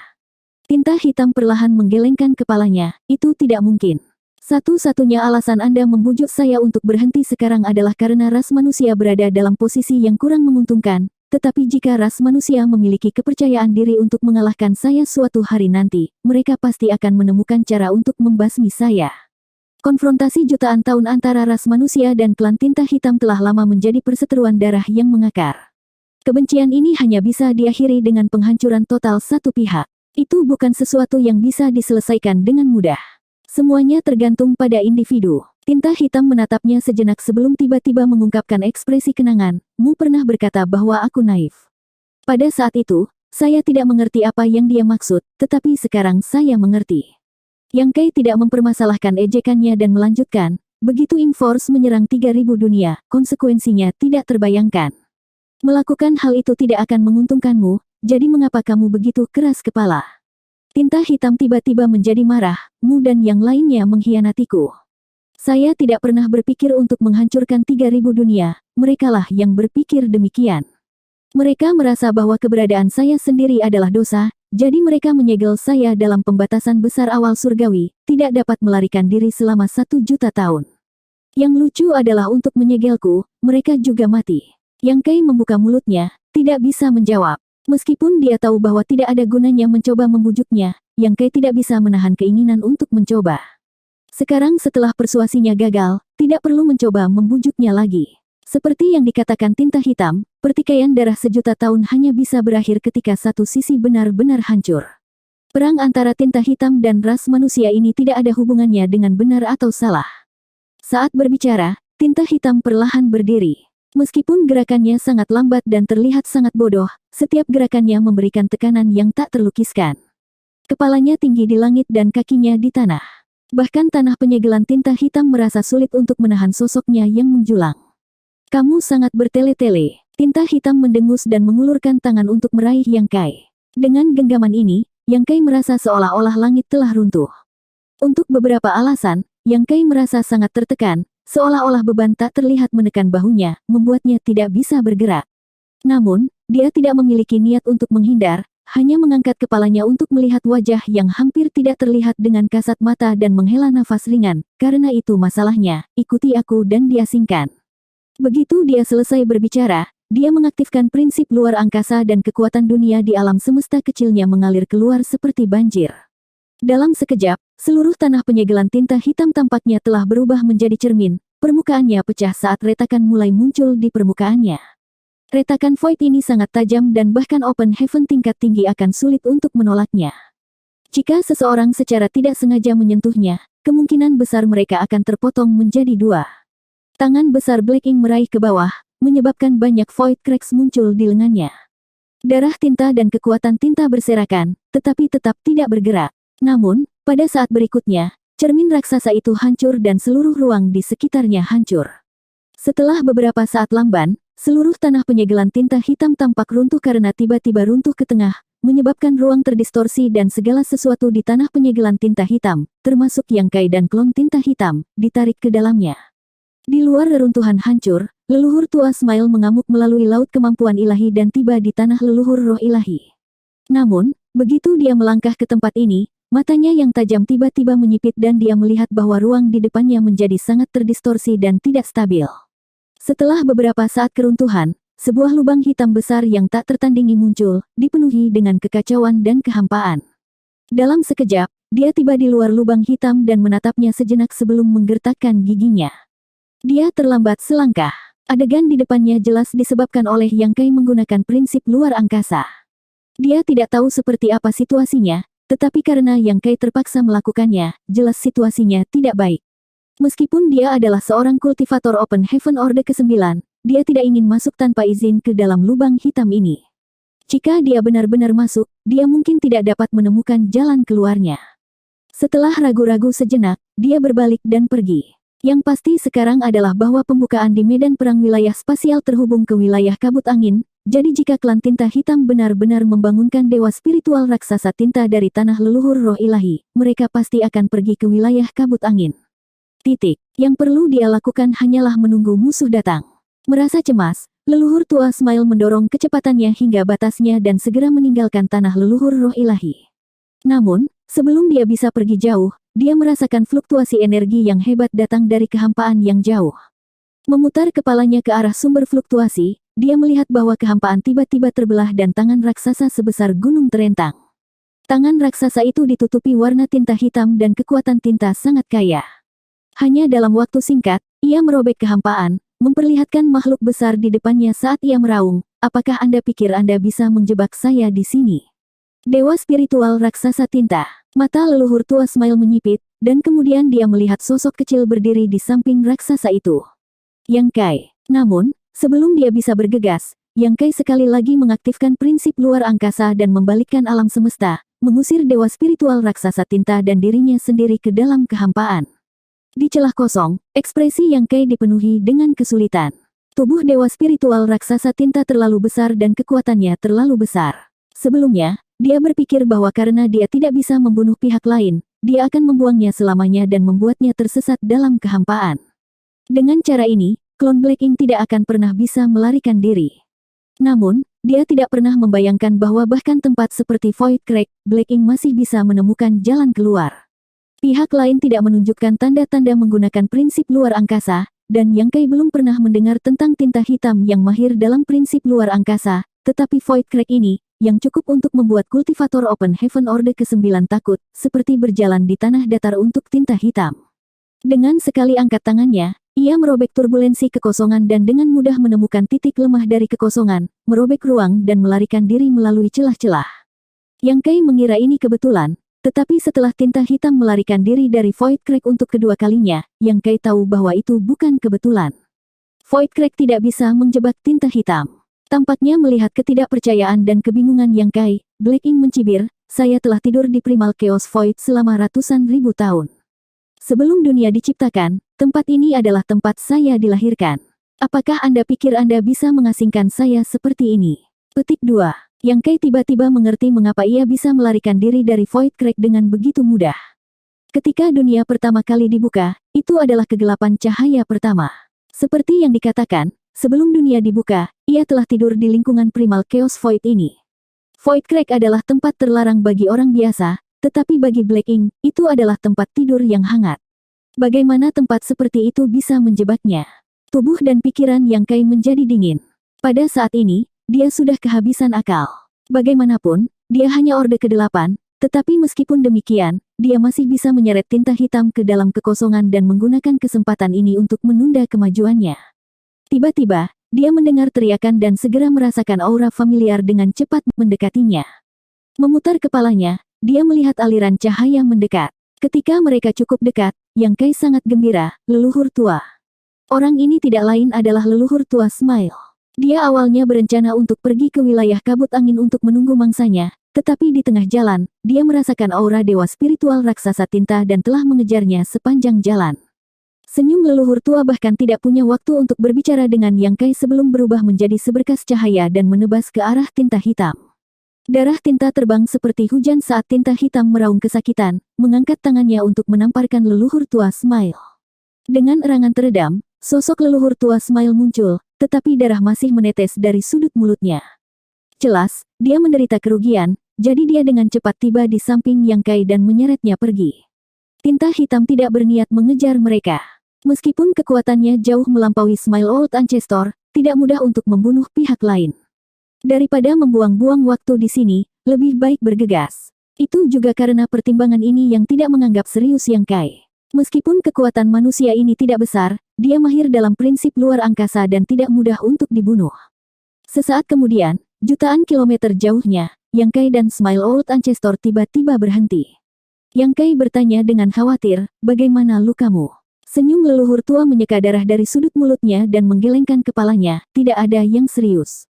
Tinta hitam perlahan menggelengkan kepalanya, itu tidak mungkin. Satu-satunya alasan Anda membujuk saya untuk berhenti sekarang adalah karena ras manusia berada dalam posisi yang kurang menguntungkan, tetapi jika ras manusia memiliki kepercayaan diri untuk mengalahkan saya suatu hari nanti, mereka pasti akan menemukan cara untuk membasmi saya. Konfrontasi jutaan tahun antara ras manusia dan klan tinta hitam telah lama menjadi perseteruan darah yang mengakar. Kebencian ini hanya bisa diakhiri dengan penghancuran total satu pihak. Itu bukan sesuatu yang bisa diselesaikan dengan mudah. Semuanya tergantung pada individu. Tinta hitam menatapnya sejenak sebelum tiba-tiba mengungkapkan ekspresi kenangan. Mu pernah berkata bahwa aku naif. Pada saat itu, saya tidak mengerti apa yang dia maksud, tetapi sekarang saya mengerti. Yang Kai tidak mempermasalahkan ejekannya dan melanjutkan, begitu Ing-Force menyerang 3000 dunia, konsekuensinya tidak terbayangkan. Melakukan hal itu tidak akan menguntungkanmu, jadi mengapa kamu begitu keras kepala? Tinta hitam tiba-tiba menjadi marah, Mu dan yang lainnya mengkhianatiku. Saya tidak pernah berpikir untuk menghancurkan 3000 dunia, merekalah yang berpikir demikian. Mereka merasa bahwa keberadaan saya sendiri adalah dosa, jadi mereka menyegel saya dalam pembatasan besar awal surgawi, tidak dapat melarikan diri selama 1 juta tahun. Yang lucu adalah untuk menyegelku, mereka juga mati. Yang Kai membuka mulutnya, tidak bisa menjawab. Meskipun dia tahu bahwa tidak ada gunanya mencoba membujuknya, Yang Kai tidak bisa menahan keinginan untuk mencoba. Sekarang setelah persuasinya gagal, tidak perlu mencoba membujuknya lagi. Seperti yang dikatakan tinta hitam, pertikaian darah sejuta tahun hanya bisa berakhir ketika satu sisi benar-benar hancur. Perang antara tinta hitam dan ras manusia ini tidak ada hubungannya dengan benar atau salah. Saat berbicara, tinta hitam perlahan berdiri. Meskipun gerakannya sangat lambat dan terlihat sangat bodoh, setiap gerakannya memberikan tekanan yang tak terlukiskan. Kepalanya tinggi di langit dan kakinya di tanah. Bahkan tanah penyegelan tinta hitam merasa sulit untuk menahan sosoknya yang menjulang. Kamu sangat bertele-tele. Tinta hitam mendengus dan mengulurkan tangan untuk meraih Yang Kai. Dengan genggaman ini, Yang Kai merasa seolah-olah langit telah runtuh. Untuk beberapa alasan, Yang Kai merasa sangat tertekan, seolah-olah beban tak terlihat menekan bahunya, membuatnya tidak bisa bergerak. Namun, dia tidak memiliki niat untuk menghindar, hanya mengangkat kepalanya untuk melihat wajah yang hampir tidak terlihat dengan kasat mata dan menghela nafas ringan. Karena itu masalahnya, ikuti aku dan diasingkan. Begitu dia selesai berbicara, dia mengaktifkan prinsip luar angkasa dan kekuatan dunia di alam semesta kecilnya mengalir keluar seperti banjir. Dalam sekejap, seluruh tanah penyegelan tinta hitam tampaknya telah berubah menjadi cermin, permukaannya pecah saat retakan mulai muncul di permukaannya. Retakan void ini sangat tajam dan bahkan open heaven tingkat tinggi akan sulit untuk menolaknya. Jika seseorang secara tidak sengaja menyentuhnya, kemungkinan besar mereka akan terpotong menjadi dua. Tangan besar Black Ink meraih ke bawah, menyebabkan banyak void cracks muncul di lengannya. Darah tinta dan kekuatan tinta berserakan, tetapi tetap tidak bergerak. Namun, pada saat berikutnya, cermin raksasa itu hancur dan seluruh ruang di sekitarnya hancur. Setelah beberapa saat lamban, seluruh tanah penyegelan tinta hitam tampak runtuh karena tiba-tiba runtuh ke tengah, menyebabkan ruang terdistorsi dan segala sesuatu di tanah penyegelan tinta hitam, termasuk Yang Kai dan klon tinta hitam, ditarik ke dalamnya. Di luar reruntuhan hancur, leluhur tua Smile mengamuk melalui laut kemampuan ilahi dan tiba di tanah leluhur roh ilahi. Namun, begitu dia melangkah ke tempat ini, matanya yang tajam tiba-tiba menyipit dan dia melihat bahwa ruang di depannya menjadi sangat terdistorsi dan tidak stabil. Setelah beberapa saat keruntuhan, sebuah lubang hitam besar yang tak tertandingi muncul, dipenuhi dengan kekacauan dan kehampaan. Dalam sekejap, dia tiba di luar lubang hitam dan menatapnya sejenak sebelum menggertakkan giginya. Dia terlambat selangkah. Adegan di depannya jelas disebabkan oleh Yang Kai menggunakan prinsip luar angkasa. Dia tidak tahu seperti apa situasinya, tetapi karena Yang Kai terpaksa melakukannya, jelas situasinya tidak baik. Meskipun dia adalah seorang kultivator Open Heaven Orde ke-9, dia tidak ingin masuk tanpa izin ke dalam lubang hitam ini. Jika dia benar-benar masuk, dia mungkin tidak dapat menemukan jalan keluarnya. Setelah ragu-ragu sejenak, dia berbalik dan pergi. Yang pasti sekarang adalah bahwa pembukaan di medan perang wilayah spasial terhubung ke wilayah kabut angin, jadi jika klan tinta hitam benar-benar membangunkan dewa spiritual raksasa tinta dari tanah leluhur roh ilahi, mereka pasti akan pergi ke wilayah kabut angin. Yang perlu dia lakukan hanyalah menunggu musuh datang. Merasa cemas, leluhur tua Smile mendorong kecepatannya hingga batasnya dan segera meninggalkan tanah leluhur roh ilahi. Namun, sebelum dia bisa pergi jauh, dia merasakan fluktuasi energi yang hebat datang dari kehampaan yang jauh. Memutar kepalanya ke arah sumber fluktuasi, dia melihat bahwa kehampaan tiba-tiba terbelah dan tangan raksasa sebesar gunung terentang. Tangan raksasa itu ditutupi warna tinta hitam dan kekuatan tinta sangat kaya. Hanya dalam waktu singkat, ia merobek kehampaan, memperlihatkan makhluk besar di depannya saat ia meraung, "Apakah Anda pikir Anda bisa menjebak saya di sini?" Dewa spiritual raksasa tinta. Mata leluhur tua Smile menyipit, dan kemudian dia melihat sosok kecil berdiri di samping raksasa itu. Yang Kai. Namun, sebelum dia bisa bergegas, Yang Kai sekali lagi mengaktifkan prinsip luar angkasa dan membalikkan alam semesta, mengusir dewa spiritual raksasa tinta dan dirinya sendiri ke dalam kehampaan. Di celah kosong, ekspresi Yang Kai dipenuhi dengan kesulitan. Tubuh dewa spiritual raksasa tinta terlalu besar dan kekuatannya terlalu besar. Sebelumnya, dia berpikir bahwa karena dia tidak bisa membunuh pihak lain, dia akan membuangnya selamanya dan membuatnya tersesat dalam kehampaan. Dengan cara ini, klon Black Ink tidak akan pernah bisa melarikan diri. Namun, dia tidak pernah membayangkan bahwa bahkan tempat seperti Void Crack, Black Ink masih bisa menemukan jalan keluar. Pihak lain tidak menunjukkan tanda-tanda menggunakan prinsip luar angkasa, dan Yang Kai belum pernah mendengar tentang tinta hitam yang mahir dalam prinsip luar angkasa, tetapi Void Crack ini, yang cukup untuk membuat kultivator Open Heaven Orde ke-9 takut, seperti berjalan di tanah datar untuk tinta hitam. Dengan sekali angkat tangannya, ia merobek turbulensi kekosongan dan dengan mudah menemukan titik lemah dari kekosongan, merobek ruang dan melarikan diri melalui celah-celah. Yang Kai mengira ini kebetulan, tetapi setelah tinta hitam melarikan diri dari Void Crack untuk kedua kalinya, Yang Kai tahu bahwa itu bukan kebetulan. Void Crack tidak bisa menjebak tinta hitam. Tampaknya melihat ketidakpercayaan dan kebingungan Yang Kai, Black Ink mencibir, "Saya telah tidur di Primal Chaos Void selama ratusan ribu tahun. Sebelum dunia diciptakan, tempat ini adalah tempat saya dilahirkan. Apakah Anda pikir Anda bisa mengasingkan saya seperti ini? Petik 2. Yang Kai tiba-tiba mengerti mengapa ia bisa melarikan diri dari Void Crack dengan begitu mudah. Ketika dunia pertama kali dibuka, itu adalah kegelapan cahaya pertama. Seperti yang dikatakan, sebelum dunia dibuka, ia telah tidur di lingkungan primal Chaos Void ini. Void Crack adalah tempat terlarang bagi orang biasa, tetapi bagi Black Ink, itu adalah tempat tidur yang hangat. Bagaimana tempat seperti itu bisa menjebaknya? Tubuh dan pikiran Yang Kai menjadi dingin. Pada saat ini, dia sudah kehabisan akal. Bagaimanapun, dia hanya Orde ke-8, tetapi meskipun demikian, dia masih bisa menyeret tinta hitam ke dalam kekosongan dan menggunakan kesempatan ini untuk menunda kemajuannya. Tiba-tiba, dia mendengar teriakan dan segera merasakan aura familiar dengan cepat mendekatinya. Memutar kepalanya, dia melihat aliran cahaya mendekat. Ketika mereka cukup dekat, Yang Kai sangat gembira, leluhur tua. Orang ini tidak lain adalah leluhur tua Smile. Dia awalnya berencana untuk pergi ke wilayah kabut angin untuk menunggu mangsanya, tetapi di tengah jalan, dia merasakan aura dewa spiritual raksasa tinta dan telah mengejarnya sepanjang jalan. Senyum leluhur tua bahkan tidak punya waktu untuk berbicara dengan Yang Kai sebelum berubah menjadi seberkas cahaya dan menebas ke arah tinta hitam. Darah tinta terbang seperti hujan saat tinta hitam meraung kesakitan, mengangkat tangannya untuk menamparkan leluhur tua Smile. Dengan erangan teredam, sosok leluhur tua Smile muncul, tetapi darah masih menetes dari sudut mulutnya. Jelas, dia menderita kerugian, jadi dia dengan cepat tiba di samping Yang Kai dan menyeretnya pergi. Tinta hitam tidak berniat mengejar mereka. Meskipun kekuatannya jauh melampaui Smile Old Ancestor, tidak mudah untuk membunuh pihak lain. Daripada membuang-buang waktu di sini, lebih baik bergegas. Itu juga karena pertimbangan ini yang tidak menganggap serius Yang Kai. Meskipun kekuatan manusia ini tidak besar, dia mahir dalam prinsip luar angkasa dan tidak mudah untuk dibunuh. Sesaat kemudian, jutaan kilometer jauhnya, Yang Kai dan Smile Old Ancestor tiba-tiba berhenti. Yang Kai bertanya dengan khawatir, "Bagaimana lukamu?" Senyum leluhur tua menyeka darah dari sudut mulutnya dan menggelengkan kepalanya, tidak ada yang serius.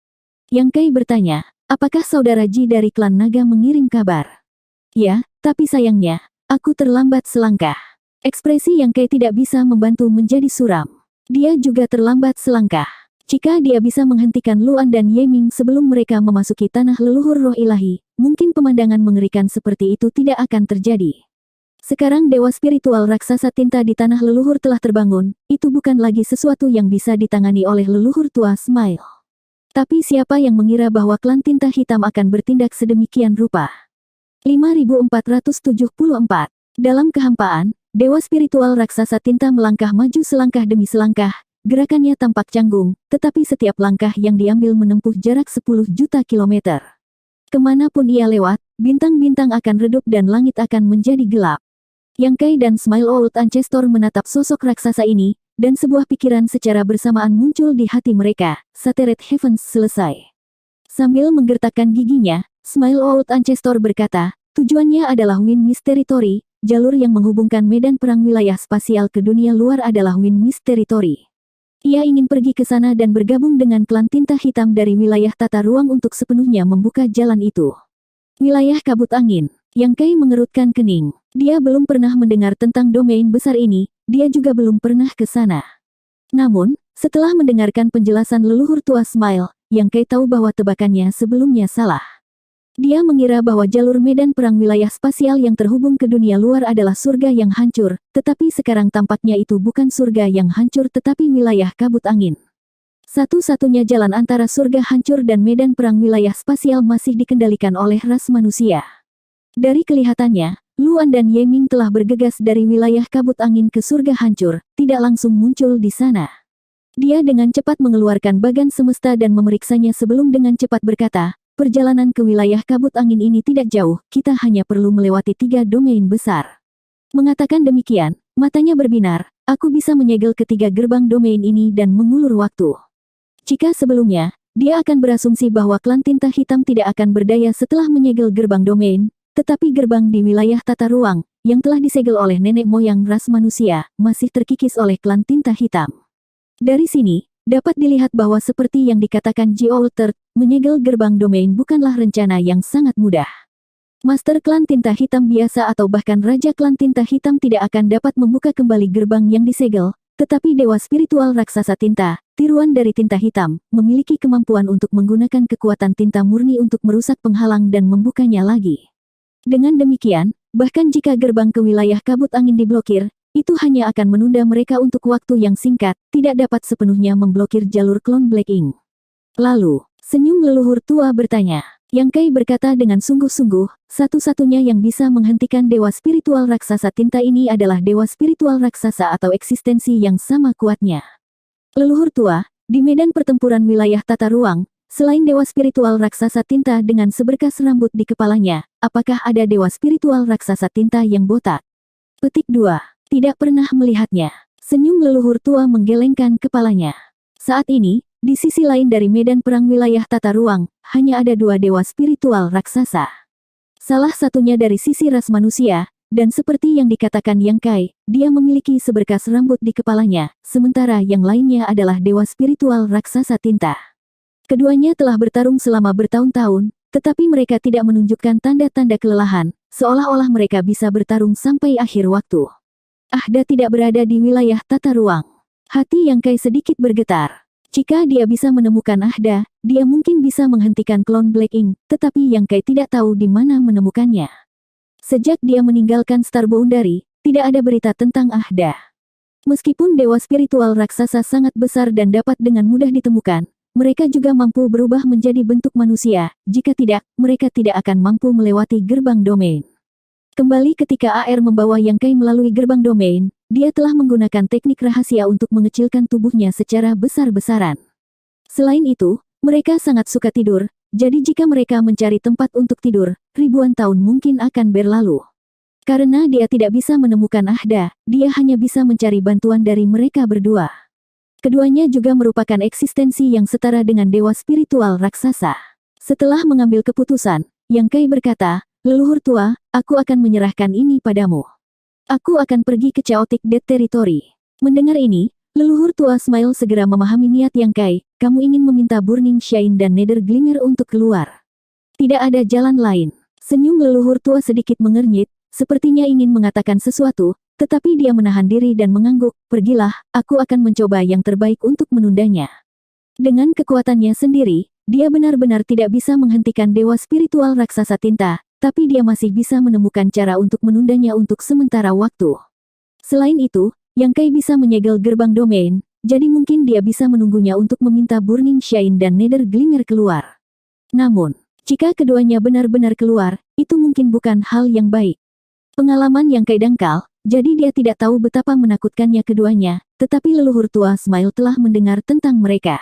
Yang Kai bertanya, "Apakah saudara Ji dari klan naga mengirim kabar?" "Ya, tapi sayangnya, aku terlambat selangkah." Ekspresi Yang Kai tidak bisa membantu menjadi suram. Dia juga terlambat selangkah. Jika dia bisa menghentikan Luan dan Yeming sebelum mereka memasuki tanah leluhur roh ilahi, mungkin pemandangan mengerikan seperti itu tidak akan terjadi. Sekarang dewa spiritual raksasa tinta di tanah leluhur telah terbangun, itu bukan lagi sesuatu yang bisa ditangani oleh leluhur tua Smile. Tapi siapa yang mengira bahwa klan tinta hitam akan bertindak sedemikian rupa? 5474. Dalam kehampaan, dewa spiritual raksasa tinta melangkah maju selangkah demi selangkah, gerakannya tampak canggung, tetapi setiap langkah yang diambil menempuh jarak 10 juta kilometer. Kemanapun ia lewat, bintang-bintang akan redup dan langit akan menjadi gelap. Yang Kai dan Smile Old Ancestor menatap sosok raksasa ini, dan sebuah pikiran secara bersamaan muncul di hati mereka, Shattered Heavens selesai. Sambil menggertakkan giginya, Smile Old Ancestor berkata, tujuannya adalah Wind Mist Territory, jalur yang menghubungkan medan perang wilayah spasial ke dunia luar adalah Wind Mist Territory. Ia ingin pergi ke sana dan bergabung dengan klan tinta hitam dari wilayah tata ruang untuk sepenuhnya membuka jalan itu. Wilayah kabut angin. Yang Kai mengerutkan kening. Dia belum pernah mendengar tentang domain besar ini, dia juga belum pernah ke sana. Namun, setelah mendengarkan penjelasan leluhur tua Smile, Yang Kai tahu bahwa tebakannya sebelumnya salah. Dia mengira bahwa jalur medan perang wilayah spasial yang terhubung ke dunia luar adalah surga yang hancur, tetapi sekarang tampaknya itu bukan surga yang hancur tetapi wilayah kabut angin. Satu-satunya jalan antara surga hancur dan medan perang wilayah spasial masih dikendalikan oleh ras manusia. Dari kelihatannya, Luan dan Yeming telah bergegas dari wilayah kabut angin ke surga hancur, tidak langsung muncul di sana. Dia dengan cepat mengeluarkan bagan semesta dan memeriksanya sebelum dengan cepat berkata, perjalanan ke wilayah kabut angin ini tidak jauh, kita hanya perlu melewati 3 domain besar. Mengatakan demikian, matanya berbinar, aku bisa menyegel ketiga gerbang domain ini dan mengulur waktu. Jika sebelumnya, dia akan berasumsi bahwa klan tinta hitam tidak akan berdaya setelah menyegel gerbang domain, tetapi gerbang di wilayah tata ruang, yang telah disegel oleh nenek moyang ras manusia, masih terkikis oleh klan tinta hitam. Dari sini, dapat dilihat bahwa seperti yang dikatakan Ji Altered, menyegel gerbang domain bukanlah rencana yang sangat mudah. Master klan tinta hitam biasa atau bahkan raja klan tinta hitam tidak akan dapat membuka kembali gerbang yang disegel, tetapi dewa spiritual raksasa tinta, tiruan dari tinta hitam, memiliki kemampuan untuk menggunakan kekuatan tinta murni untuk merusak penghalang dan membukanya lagi. Dengan demikian, bahkan jika gerbang ke wilayah kabut angin diblokir, itu hanya akan menunda mereka untuk waktu yang singkat, tidak dapat sepenuhnya memblokir jalur klon Black Ink. Lalu, senyum leluhur tua bertanya. Yang Kai berkata dengan sungguh-sungguh, satu-satunya yang bisa menghentikan dewa spiritual raksasa tinta ini adalah dewa spiritual raksasa atau eksistensi yang sama kuatnya. Leluhur tua, di medan pertempuran wilayah tata ruang, selain dewa spiritual raksasa tinta dengan seberkas rambut di kepalanya, apakah ada dewa spiritual raksasa tinta yang botak? Petik 2. Tidak pernah melihatnya. Senyum leluhur tua menggelengkan kepalanya. Saat ini, di sisi lain dari medan perang wilayah tata ruang, hanya ada 2 dewa spiritual raksasa. Salah satunya dari sisi ras manusia, dan seperti yang dikatakan Yang Kai, dia memiliki seberkas rambut di kepalanya, sementara yang lainnya adalah dewa spiritual raksasa tinta. Keduanya telah bertarung selama bertahun-tahun, tetapi mereka tidak menunjukkan tanda-tanda kelelahan, seolah-olah mereka bisa bertarung sampai akhir waktu. Ahda tidak berada di wilayah tata ruang. Hati Yang Kai sedikit bergetar. Jika dia bisa menemukan Ahda, dia mungkin bisa menghentikan klon Black Ink, tetapi Yang Kai tidak tahu di mana menemukannya. Sejak dia meninggalkan Star Boundary, tidak ada berita tentang Ahda. Meskipun dewa spiritual raksasa sangat besar dan dapat dengan mudah ditemukan, mereka juga mampu berubah menjadi bentuk manusia, jika tidak, mereka tidak akan mampu melewati gerbang domain. Kembali ketika AR membawa Yang Kai melalui gerbang domain, dia telah menggunakan teknik rahasia untuk mengecilkan tubuhnya secara besar-besaran. Selain itu, mereka sangat suka tidur, jadi jika mereka mencari tempat untuk tidur, ribuan tahun mungkin akan berlalu. Karena dia tidak bisa menemukan Ahda, dia hanya bisa mencari bantuan dari mereka berdua. Keduanya juga merupakan eksistensi yang setara dengan dewa spiritual raksasa. Setelah mengambil keputusan, Yang Kai berkata, "Leluhur tua, aku akan menyerahkan ini padamu. Aku akan pergi ke Chaotic Dead Territory." Mendengar ini, leluhur tua Smile segera memahami niat Yang Kai, kamu ingin meminta Burning Shine dan Nether Glimmer untuk keluar. Tidak ada jalan lain. Senyum leluhur tua sedikit mengernyit, sepertinya ingin mengatakan sesuatu, tetapi dia menahan diri dan mengangguk, pergilah, aku akan mencoba yang terbaik untuk menundanya. Dengan kekuatannya sendiri, dia benar-benar tidak bisa menghentikan dewa spiritual raksasa tinta, tapi dia masih bisa menemukan cara untuk menundanya untuk sementara waktu. Selain itu, Yang Kai bisa menyegel gerbang domain, jadi mungkin dia bisa menunggunya untuk meminta Burning Shine dan Nether Glimmer keluar. Namun, jika keduanya benar-benar keluar, itu mungkin bukan hal yang baik. Pengalaman Yang Kai dangkal, jadi dia tidak tahu betapa menakutkannya keduanya, tetapi leluhur tua Smile telah mendengar tentang mereka.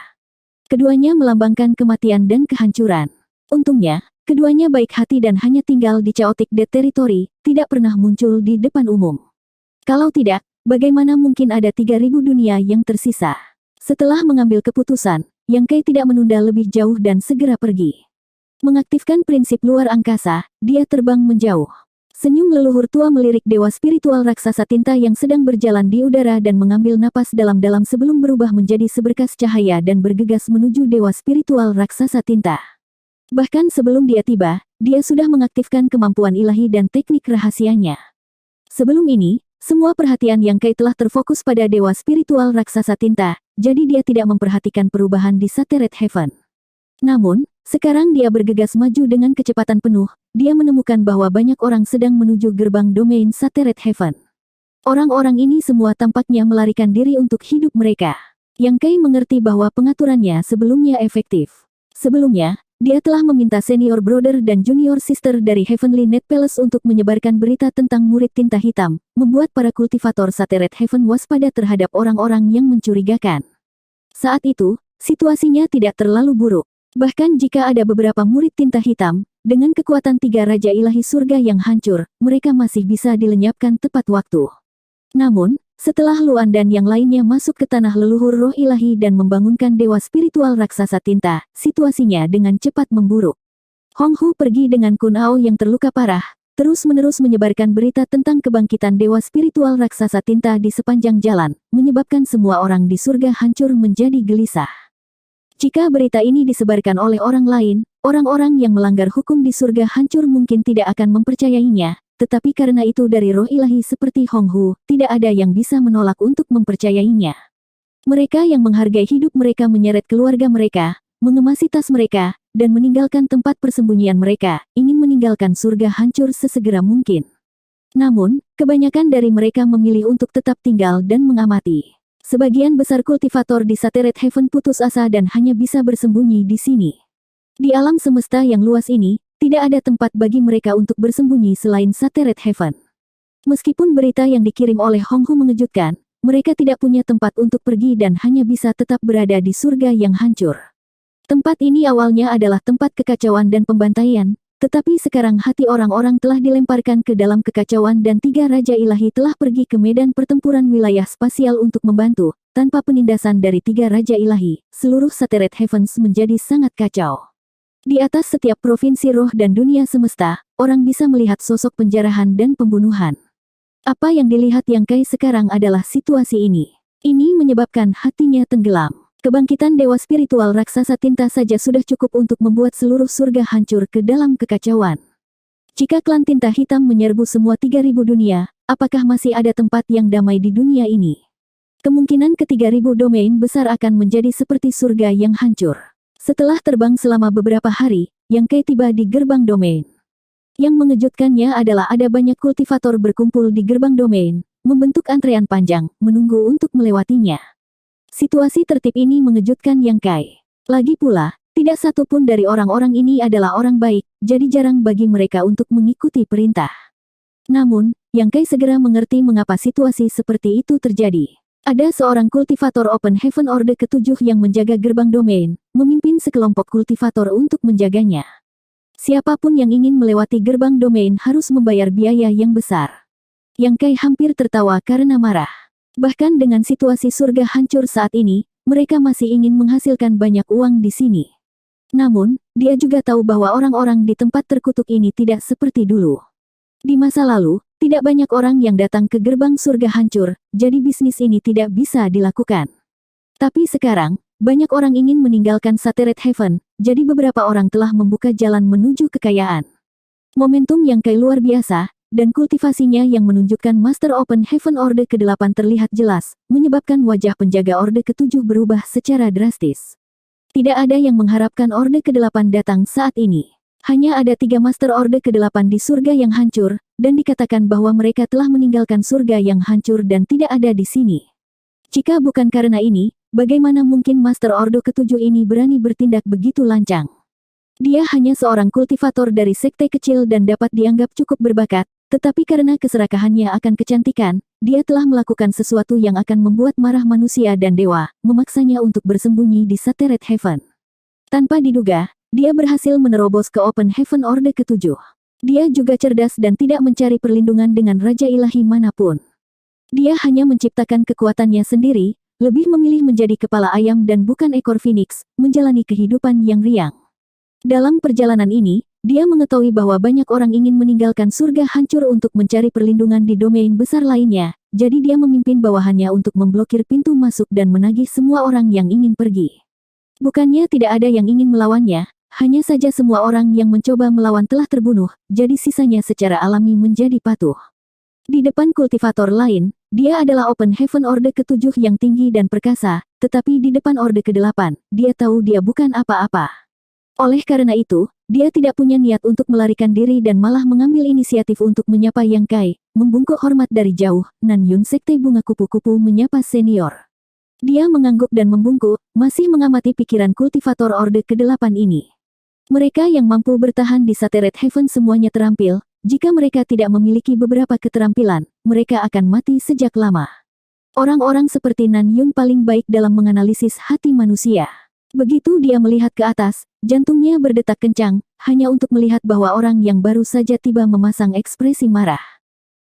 Keduanya melambangkan kematian dan kehancuran. Untungnya, keduanya baik hati dan hanya tinggal di Chaotic Dead Territory, tidak pernah muncul di depan umum. Kalau tidak, bagaimana mungkin ada 3000 dunia yang tersisa? Setelah mengambil keputusan, Yang Kai tidak menunda lebih jauh dan segera pergi. Mengaktifkan prinsip luar angkasa, dia terbang menjauh. Senyum leluhur tua melirik dewa spiritual raksasa tinta yang sedang berjalan di udara dan mengambil napas dalam-dalam sebelum berubah menjadi seberkas cahaya dan bergegas menuju dewa spiritual raksasa tinta. Bahkan sebelum dia tiba, dia sudah mengaktifkan kemampuan ilahi dan teknik rahasianya. Sebelum ini, semua perhatian Yang Kai telah terfokus pada dewa spiritual raksasa tinta, jadi dia tidak memperhatikan perubahan di Sateret Heaven. Namun, sekarang dia bergegas maju dengan kecepatan penuh, dia menemukan bahwa banyak orang sedang menuju gerbang domain Sateret Heaven. Orang-orang ini semua tampaknya melarikan diri untuk hidup mereka. Yang Kai mengerti bahwa pengaturannya sebelumnya efektif. Sebelumnya, dia telah meminta senior brother dan junior sister dari Heavenly Net Palace untuk menyebarkan berita tentang murid tinta hitam, membuat para kultivator Sateret Heaven waspada terhadap orang-orang yang mencurigakan. Saat itu, situasinya tidak terlalu buruk. Bahkan jika ada beberapa murid tinta hitam, dengan kekuatan 3 Raja Ilahi Surga yang hancur, mereka masih bisa dilenyapkan tepat waktu. Namun, setelah Luan dan yang lainnya masuk ke tanah leluhur roh ilahi dan membangunkan dewa spiritual raksasa tinta, situasinya dengan cepat memburuk. Hong Hu pergi dengan Kun Ao yang terluka parah, terus-menerus menyebarkan berita tentang kebangkitan dewa spiritual raksasa tinta di sepanjang jalan, menyebabkan semua orang di surga hancur menjadi gelisah. Jika berita ini disebarkan oleh orang lain, orang-orang yang melanggar hukum di surga hancur mungkin tidak akan mempercayainya, tetapi karena itu dari roh ilahi seperti Hong Hu, tidak ada yang bisa menolak untuk mempercayainya. Mereka yang menghargai hidup mereka menyeret keluarga mereka, mengemasi tas mereka, dan meninggalkan tempat persembunyian mereka, ingin meninggalkan surga hancur sesegera mungkin. Namun, kebanyakan dari mereka memilih untuk tetap tinggal dan mengamati. Sebagian besar kultivator di Sateret Heaven putus asa dan hanya bisa bersembunyi di sini. Di alam semesta yang luas ini, tidak ada tempat bagi mereka untuk bersembunyi selain Sateret Heaven. Meskipun berita yang dikirim oleh Hong Hu mengejutkan, mereka tidak punya tempat untuk pergi dan hanya bisa tetap berada di surga yang hancur. Tempat ini awalnya adalah tempat kekacauan dan pembantaian, tetapi sekarang hati orang-orang telah dilemparkan ke dalam kekacauan dan 3 Raja Ilahi telah pergi ke medan pertempuran wilayah spasial untuk membantu. Tanpa penindasan dari 3 Raja Ilahi, seluruh Sateret Heavens menjadi sangat kacau. Di atas setiap provinsi roh dan dunia semesta, orang bisa melihat sosok penjarahan dan pembunuhan. Apa yang dilihat Yang Kai sekarang adalah situasi ini. Ini menyebabkan hatinya tenggelam. Kebangkitan dewa spiritual raksasa tinta saja sudah cukup untuk membuat seluruh surga hancur ke dalam kekacauan. Jika klan tinta hitam menyerbu semua 3000 dunia, apakah masih ada tempat yang damai di dunia ini? Kemungkinan ke-3000 domain besar akan menjadi seperti surga yang hancur. Setelah terbang selama beberapa hari, Yang Kai tiba di gerbang domain. Yang mengejutkannya adalah ada banyak kultivator berkumpul di gerbang domain, membentuk antrean panjang, menunggu untuk melewatinya. Situasi tertib ini mengejutkan Yang Kai. Lagi pula, tidak satu pun dari orang-orang ini adalah orang baik, jadi jarang bagi mereka untuk mengikuti perintah. Namun, Yang Kai segera mengerti mengapa situasi seperti itu terjadi. Ada seorang kultivator Open Heaven Orde ke-7 yang menjaga gerbang domain, memimpin sekelompok kultivator untuk menjaganya. Siapapun yang ingin melewati gerbang domain harus membayar biaya yang besar. Yang Kai hampir tertawa karena marah. Bahkan dengan situasi surga hancur saat ini, mereka masih ingin menghasilkan banyak uang di sini. Namun, dia juga tahu bahwa orang-orang di tempat terkutuk ini tidak seperti dulu. Di masa lalu, tidak banyak orang yang datang ke gerbang surga hancur, jadi bisnis ini tidak bisa dilakukan. Tapi sekarang, banyak orang ingin meninggalkan Sateret Heaven, jadi beberapa orang telah membuka jalan menuju kekayaan. Momentum Yang Kai luar biasa, dan kultivasinya yang menunjukkan Master Open Heaven Orde ke-8 terlihat jelas, menyebabkan wajah penjaga Orde ke-7 berubah secara drastis. Tidak ada yang mengharapkan Orde ke-8 datang saat ini. Hanya ada 3 Master Orde ke-8 di surga yang hancur, dan dikatakan bahwa mereka telah meninggalkan surga yang hancur dan tidak ada di sini. Jika bukan karena ini, bagaimana mungkin Master Ordo ke-7 ini berani bertindak begitu lancang? Dia hanya seorang kultivator dari sekte kecil dan dapat dianggap cukup berbakat, tetapi karena keserakahannya akan kecantikan, dia telah melakukan sesuatu yang akan membuat marah manusia dan dewa, memaksanya untuk bersembunyi di Sateret Heaven. Tanpa diduga, dia berhasil menerobos ke Open Heaven Orde ke-7. Dia juga cerdas dan tidak mencari perlindungan dengan Raja Ilahi manapun. Dia hanya menciptakan kekuatannya sendiri, lebih memilih menjadi kepala ayam dan bukan ekor phoenix, menjalani kehidupan yang riang. Dalam perjalanan ini, dia mengetahui bahwa banyak orang ingin meninggalkan surga hancur untuk mencari perlindungan di domain besar lainnya, jadi dia memimpin bawahannya untuk memblokir pintu masuk dan menagih semua orang yang ingin pergi. Bukannya tidak ada yang ingin melawannya, hanya saja semua orang yang mencoba melawan telah terbunuh, jadi sisanya secara alami menjadi patuh. Di depan kultivator lain, dia adalah Open Heaven Orde ke-7 yang tinggi dan perkasa, tetapi di depan Orde ke-8, dia tahu dia bukan apa-apa. Oleh karena itu, dia tidak punya niat untuk melarikan diri dan malah mengambil inisiatif untuk menyapa Yang Kai, membungkuk hormat dari jauh. Nan Yun Sekte Bunga Kupu-Kupu menyapa senior. Dia mengangguk dan membungkuk, masih mengamati pikiran kultivator Orde ke-8 ini. Mereka yang mampu bertahan di Sateret Heaven semuanya terampil, jika mereka tidak memiliki beberapa keterampilan, mereka akan mati sejak lama. Orang-orang seperti Nan Yun paling baik dalam menganalisis hati manusia. Begitu dia melihat ke atas, jantungnya berdetak kencang, hanya untuk melihat bahwa orang yang baru saja tiba memasang ekspresi marah.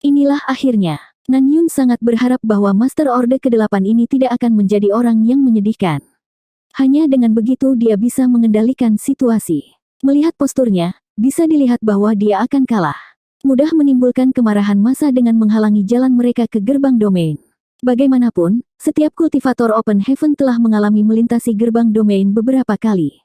Inilah akhirnya. Nan Yun sangat berharap bahwa Master Orde ke-8 ini tidak akan menjadi orang yang menyedihkan. Hanya dengan begitu dia bisa mengendalikan situasi. Melihat posturnya, bisa dilihat bahwa dia akan kalah. Mudah menimbulkan kemarahan massa dengan menghalangi jalan mereka ke gerbang domain. Bagaimanapun, setiap kultivator Open Heaven telah mengalami melintasi gerbang domain beberapa kali.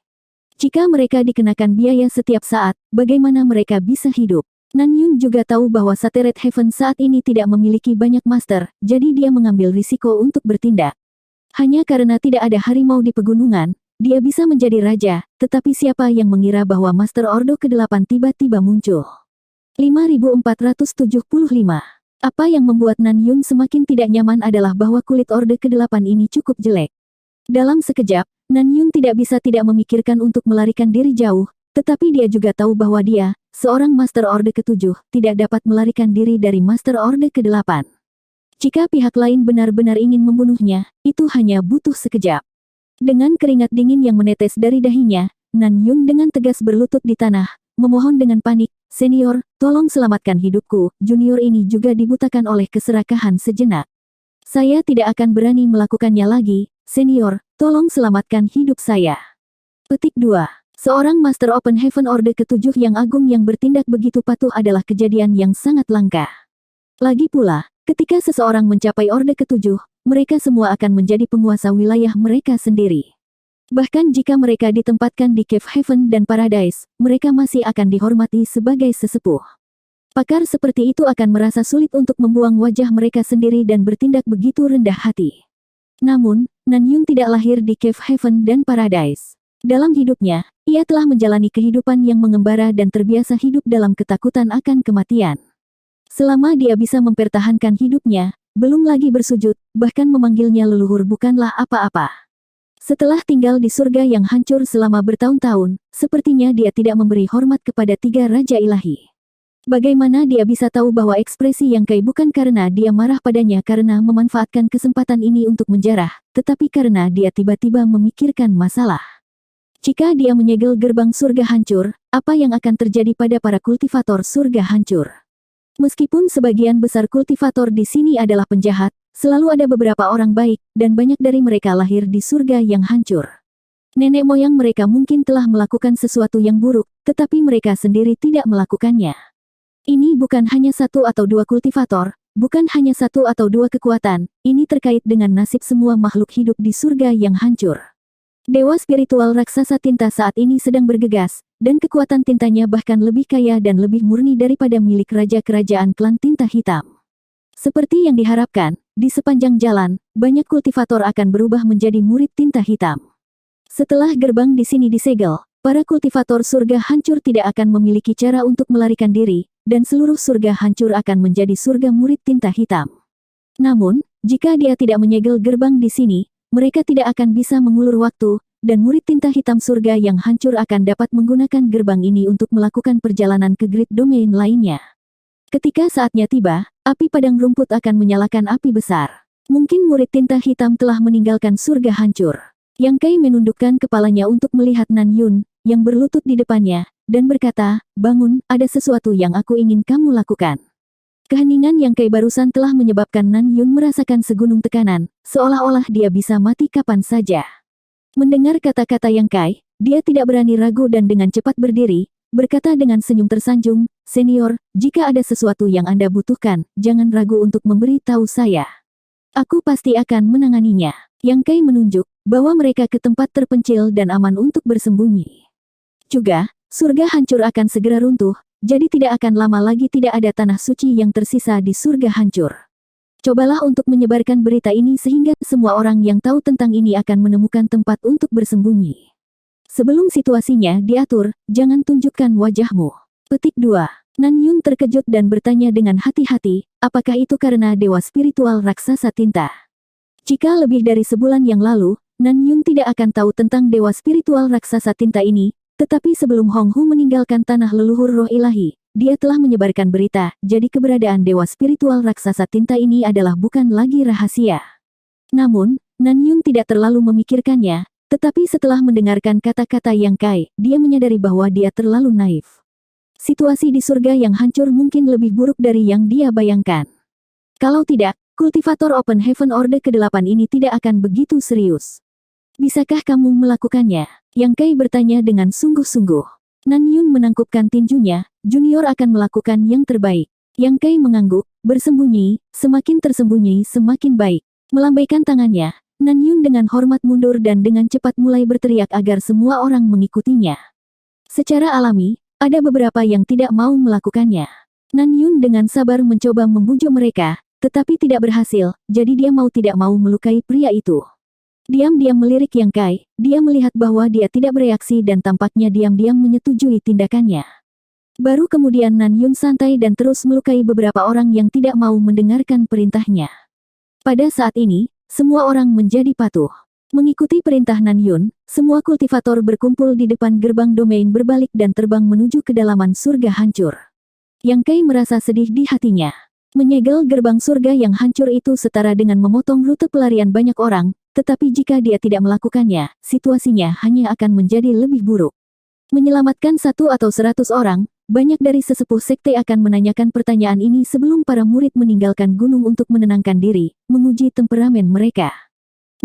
Jika mereka dikenakan biaya setiap saat, bagaimana mereka bisa hidup? Nan Yun juga tahu bahwa Sateret Heaven saat ini tidak memiliki banyak master, jadi dia mengambil risiko untuk bertindak. Hanya karena tidak ada harimau di pegunungan, dia bisa menjadi raja, tetapi siapa yang mengira bahwa Master Ordo ke-8 tiba-tiba muncul? 5475. Apa yang membuat Nan Yun semakin tidak nyaman adalah bahwa kulit Orde ke-8 ini cukup jelek. Dalam sekejap, Nan Yun tidak bisa tidak memikirkan untuk melarikan diri jauh, tetapi dia juga tahu bahwa dia, seorang Master Orde ke-7, tidak dapat melarikan diri dari Master Orde ke-8. Jika pihak lain benar-benar ingin membunuhnya, itu hanya butuh sekejap. Dengan keringat dingin yang menetes dari dahinya, Nan Yun dengan tegas berlutut di tanah, memohon dengan panik, "Senior, tolong selamatkan hidupku." Junior ini juga dibutakan oleh keserakahan sejenak. "Saya tidak akan berani melakukannya lagi, Senior, tolong selamatkan hidup saya." Petik 2. Seorang Master Open Heaven Orde ke-7 yang agung yang bertindak begitu patuh adalah kejadian yang sangat langka. Lagi pula, ketika seseorang mencapai Orde ke-7, mereka semua akan menjadi penguasa wilayah mereka sendiri. Bahkan jika mereka ditempatkan di Cave Heaven dan Paradise, mereka masih akan dihormati sebagai sesepuh. Pakar seperti itu akan merasa sulit untuk membuang wajah mereka sendiri dan bertindak begitu rendah hati. Namun, Nan Yun tidak lahir di Cave Heaven dan Paradise. Dalam hidupnya, ia telah menjalani kehidupan yang mengembara dan terbiasa hidup dalam ketakutan akan kematian. Selama dia bisa mempertahankan hidupnya, belum lagi bersujud, bahkan memanggilnya leluhur bukanlah apa-apa. Setelah tinggal di surga yang hancur selama bertahun-tahun, sepertinya dia tidak memberi hormat kepada 3 raja ilahi. Bagaimana dia bisa tahu bahwa ekspresi Yang Kai bukan karena dia marah padanya karena memanfaatkan kesempatan ini untuk menjarah, tetapi karena dia tiba-tiba memikirkan masalah. Jika dia menyegel gerbang surga hancur, apa yang akan terjadi pada para kultivator surga hancur? Meskipun sebagian besar kultivator di sini adalah penjahat, selalu ada beberapa orang baik, dan banyak dari mereka lahir di surga yang hancur. Nenek moyang mereka mungkin telah melakukan sesuatu yang buruk, tetapi mereka sendiri tidak melakukannya. Ini bukan hanya 1 atau 2 kultivator, bukan hanya 1 atau 2 kekuatan, ini terkait dengan nasib semua makhluk hidup di surga yang hancur. Dewa spiritual raksasa tinta saat ini sedang bergegas, dan kekuatan tintanya bahkan lebih kaya dan lebih murni daripada milik raja kerajaan klan tinta hitam. Seperti yang diharapkan, di sepanjang jalan, banyak kultivator akan berubah menjadi murid tinta hitam. Setelah gerbang di sini disegel, para kultivator surga hancur tidak akan memiliki cara untuk melarikan diri, dan seluruh surga hancur akan menjadi surga murid tinta hitam. Namun, jika dia tidak menyegel gerbang di sini, mereka tidak akan bisa mengulur waktu, dan murid tinta hitam surga yang hancur akan dapat menggunakan gerbang ini untuk melakukan perjalanan ke grid domain lainnya. Ketika saatnya tiba, api padang rumput akan menyalakan api besar. Mungkin murid tinta hitam telah meninggalkan surga hancur. Yang Kai menundukkan kepalanya untuk melihat Nan Yun, yang berlutut di depannya, dan berkata, "Bangun, ada sesuatu yang aku ingin kamu lakukan." Keheningan Yang Kai barusan telah menyebabkan Nan Yun merasakan segunung tekanan, seolah-olah dia bisa mati kapan saja. Mendengar kata-kata Yang Kai, dia tidak berani ragu dan dengan cepat berdiri, berkata dengan senyum tersanjung, "Senior, jika ada sesuatu yang Anda butuhkan, jangan ragu untuk memberi tahu saya. Aku pasti akan menanganinya." Yang Kai menunjuk bahwa mereka ke tempat terpencil dan aman untuk bersembunyi. Juga, surga hancur akan segera runtuh, jadi tidak akan lama lagi tidak ada tanah suci yang tersisa di surga hancur. Cobalah untuk menyebarkan berita ini sehingga semua orang yang tahu tentang ini akan menemukan tempat untuk bersembunyi. Sebelum situasinya diatur, jangan tunjukkan wajahmu. Petik 2. Nan Yun terkejut dan bertanya dengan hati-hati, apakah itu karena dewa spiritual raksasa tinta? Jika lebih dari sebulan yang lalu, Nan Yun tidak akan tahu tentang dewa spiritual raksasa tinta ini, tetapi sebelum Hong Hu meninggalkan tanah leluhur roh ilahi, dia telah menyebarkan berita, jadi keberadaan dewa spiritual raksasa tinta ini adalah bukan lagi rahasia. Namun, Nan Yun tidak terlalu memikirkannya, tetapi setelah mendengarkan kata-kata Yang Kai, dia menyadari bahwa dia terlalu naif. Situasi di surga yang hancur mungkin lebih buruk dari yang dia bayangkan. Kalau tidak, kultivator Open Heaven Orde ke-8 ini tidak akan begitu serius. Bisakah kamu melakukannya? Yang Kai bertanya dengan sungguh-sungguh. Nan Yun menangkupkan tinjunya, junior akan melakukan yang terbaik. Yang Kai mengangguk, bersembunyi, semakin tersembunyi semakin baik. Melambaikan tangannya, Nan Yun dengan hormat mundur dan dengan cepat mulai berteriak agar semua orang mengikutinya. Secara alami, ada beberapa yang tidak mau melakukannya. Nan Yun dengan sabar mencoba membujuk mereka, tetapi tidak berhasil, jadi dia mau tidak mau melukai pria itu. Diam-diam melirik Yang Kai, dia melihat bahwa dia tidak bereaksi dan tampaknya diam-diam menyetujui tindakannya. Baru kemudian Nan Yun santai dan terus melukai beberapa orang yang tidak mau mendengarkan perintahnya. Pada saat ini, semua orang menjadi patuh. Mengikuti perintah Nan Yun, semua kultivator berkumpul di depan gerbang domain berbalik dan terbang menuju kedalaman surga hancur. Yang Kai merasa sedih di hatinya. Menyegel gerbang surga yang hancur itu setara dengan memotong rute pelarian banyak orang, tetapi jika dia tidak melakukannya, situasinya hanya akan menjadi lebih buruk. Menyelamatkan 1 atau 100 orang, banyak dari sesepuh sekte akan menanyakan pertanyaan ini sebelum para murid meninggalkan gunung untuk menenangkan diri, menguji temperamen mereka.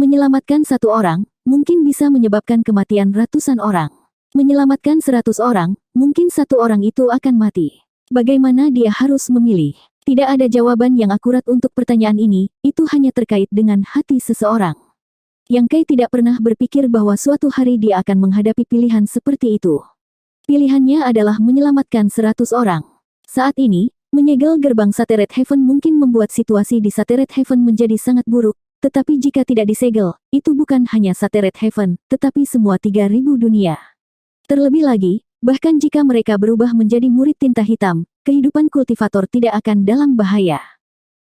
Menyelamatkan 1 orang, mungkin bisa menyebabkan kematian ratusan orang. Menyelamatkan 100 orang, mungkin 1 orang itu akan mati. Bagaimana dia harus memilih? Tidak ada jawaban yang akurat untuk pertanyaan ini, itu hanya terkait dengan hati seseorang. Yang Kai tidak pernah berpikir bahwa suatu hari dia akan menghadapi pilihan seperti itu. Pilihannya adalah menyelamatkan 100 orang. Saat ini, menyegel gerbang Sateret Heaven mungkin membuat situasi di Sateret Heaven menjadi sangat buruk, tetapi jika tidak disegel, itu bukan hanya Sateret Heaven, tetapi semua 3000 dunia. Terlebih lagi, bahkan jika mereka berubah menjadi murid tinta hitam, kehidupan kultivator tidak akan dalam bahaya.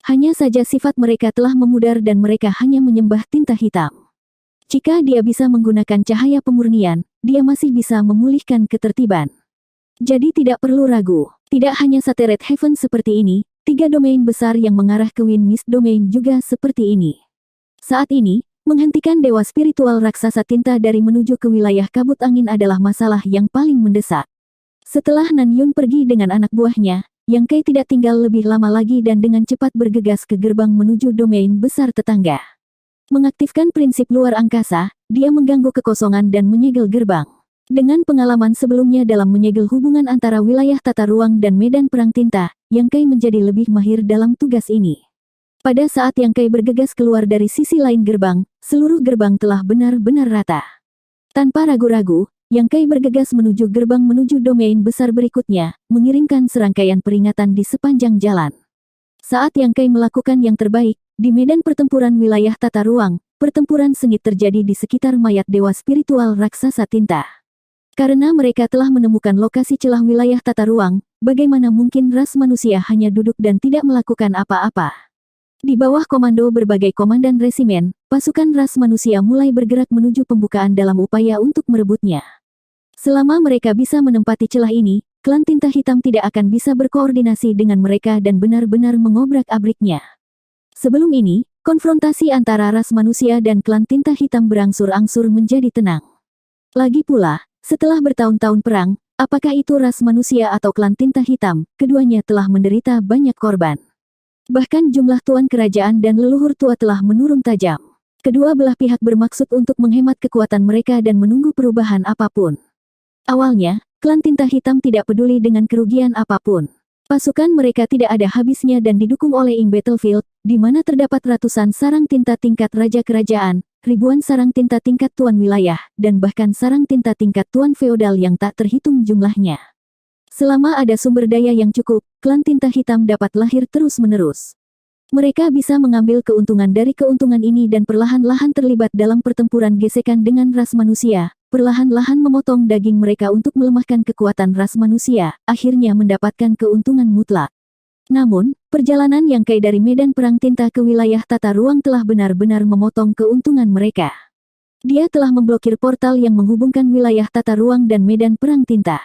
Hanya saja sifat mereka telah memudar dan mereka hanya menyembah tinta hitam. Jika dia bisa menggunakan cahaya pemurnian, dia masih bisa memulihkan ketertiban. Jadi tidak perlu ragu, tidak hanya Sateret Heaven seperti ini, 3 domain besar yang mengarah ke Wind Mist Domain juga seperti ini. Saat ini, menghentikan dewa spiritual raksasa tinta dari menuju ke wilayah kabut angin adalah masalah yang paling mendesak. Setelah Nan Yun pergi dengan anak buahnya, Yang Kai tidak tinggal lebih lama lagi dan dengan cepat bergegas ke gerbang menuju domain besar tetangga. Mengaktifkan prinsip luar angkasa, dia mengganggu kekosongan dan menyegel gerbang. Dengan pengalaman sebelumnya dalam menyegel hubungan antara wilayah tata ruang dan medan perang tinta, Yang Kai menjadi lebih mahir dalam tugas ini. Pada saat Yang Kai bergegas keluar dari sisi lain gerbang, seluruh gerbang telah benar-benar rata. Tanpa ragu-ragu, Yang Kai bergegas menuju gerbang menuju domain besar berikutnya, mengirimkan serangkaian peringatan di sepanjang jalan. Saat Yang Kai melakukan yang terbaik, di medan pertempuran wilayah tata ruang, pertempuran sengit terjadi di sekitar mayat dewa spiritual raksasa tinta. Karena mereka telah menemukan lokasi celah wilayah tata ruang, bagaimana mungkin ras manusia hanya duduk dan tidak melakukan apa-apa? Di bawah komando berbagai komandan resimen, pasukan ras manusia mulai bergerak menuju pembukaan dalam upaya untuk merebutnya. Selama mereka bisa menempati celah ini, klan tinta hitam tidak akan bisa berkoordinasi dengan mereka dan benar-benar mengobrak-abriknya. Sebelum ini, konfrontasi antara ras manusia dan klan tinta hitam berangsur-angsur menjadi tenang. Lagi pula, setelah bertahun-tahun perang, apakah itu ras manusia atau klan tinta hitam, keduanya telah menderita banyak korban. Bahkan jumlah tuan kerajaan dan leluhur tua telah menurun tajam. Kedua belah pihak bermaksud untuk menghemat kekuatan mereka dan menunggu perubahan apapun. Awalnya, klan tinta hitam tidak peduli dengan kerugian apapun. Pasukan mereka tidak ada habisnya dan didukung oleh Ing Battlefield, di mana terdapat ratusan sarang tinta tingkat raja kerajaan, ribuan sarang tinta tingkat tuan wilayah, dan bahkan sarang tinta tingkat tuan feodal yang tak terhitung jumlahnya. Selama ada sumber daya yang cukup, klan tinta hitam dapat lahir terus-menerus. Mereka bisa mengambil keuntungan dari keuntungan ini dan perlahan-lahan terlibat dalam pertempuran gesekan dengan ras manusia, perlahan-lahan memotong daging mereka untuk melemahkan kekuatan ras manusia, akhirnya mendapatkan keuntungan mutlak. Namun, perjalanan Yang Kai dari medan perang tinta ke wilayah tata ruang telah benar-benar memotong keuntungan mereka. Dia telah memblokir portal yang menghubungkan wilayah tata ruang dan medan perang tinta.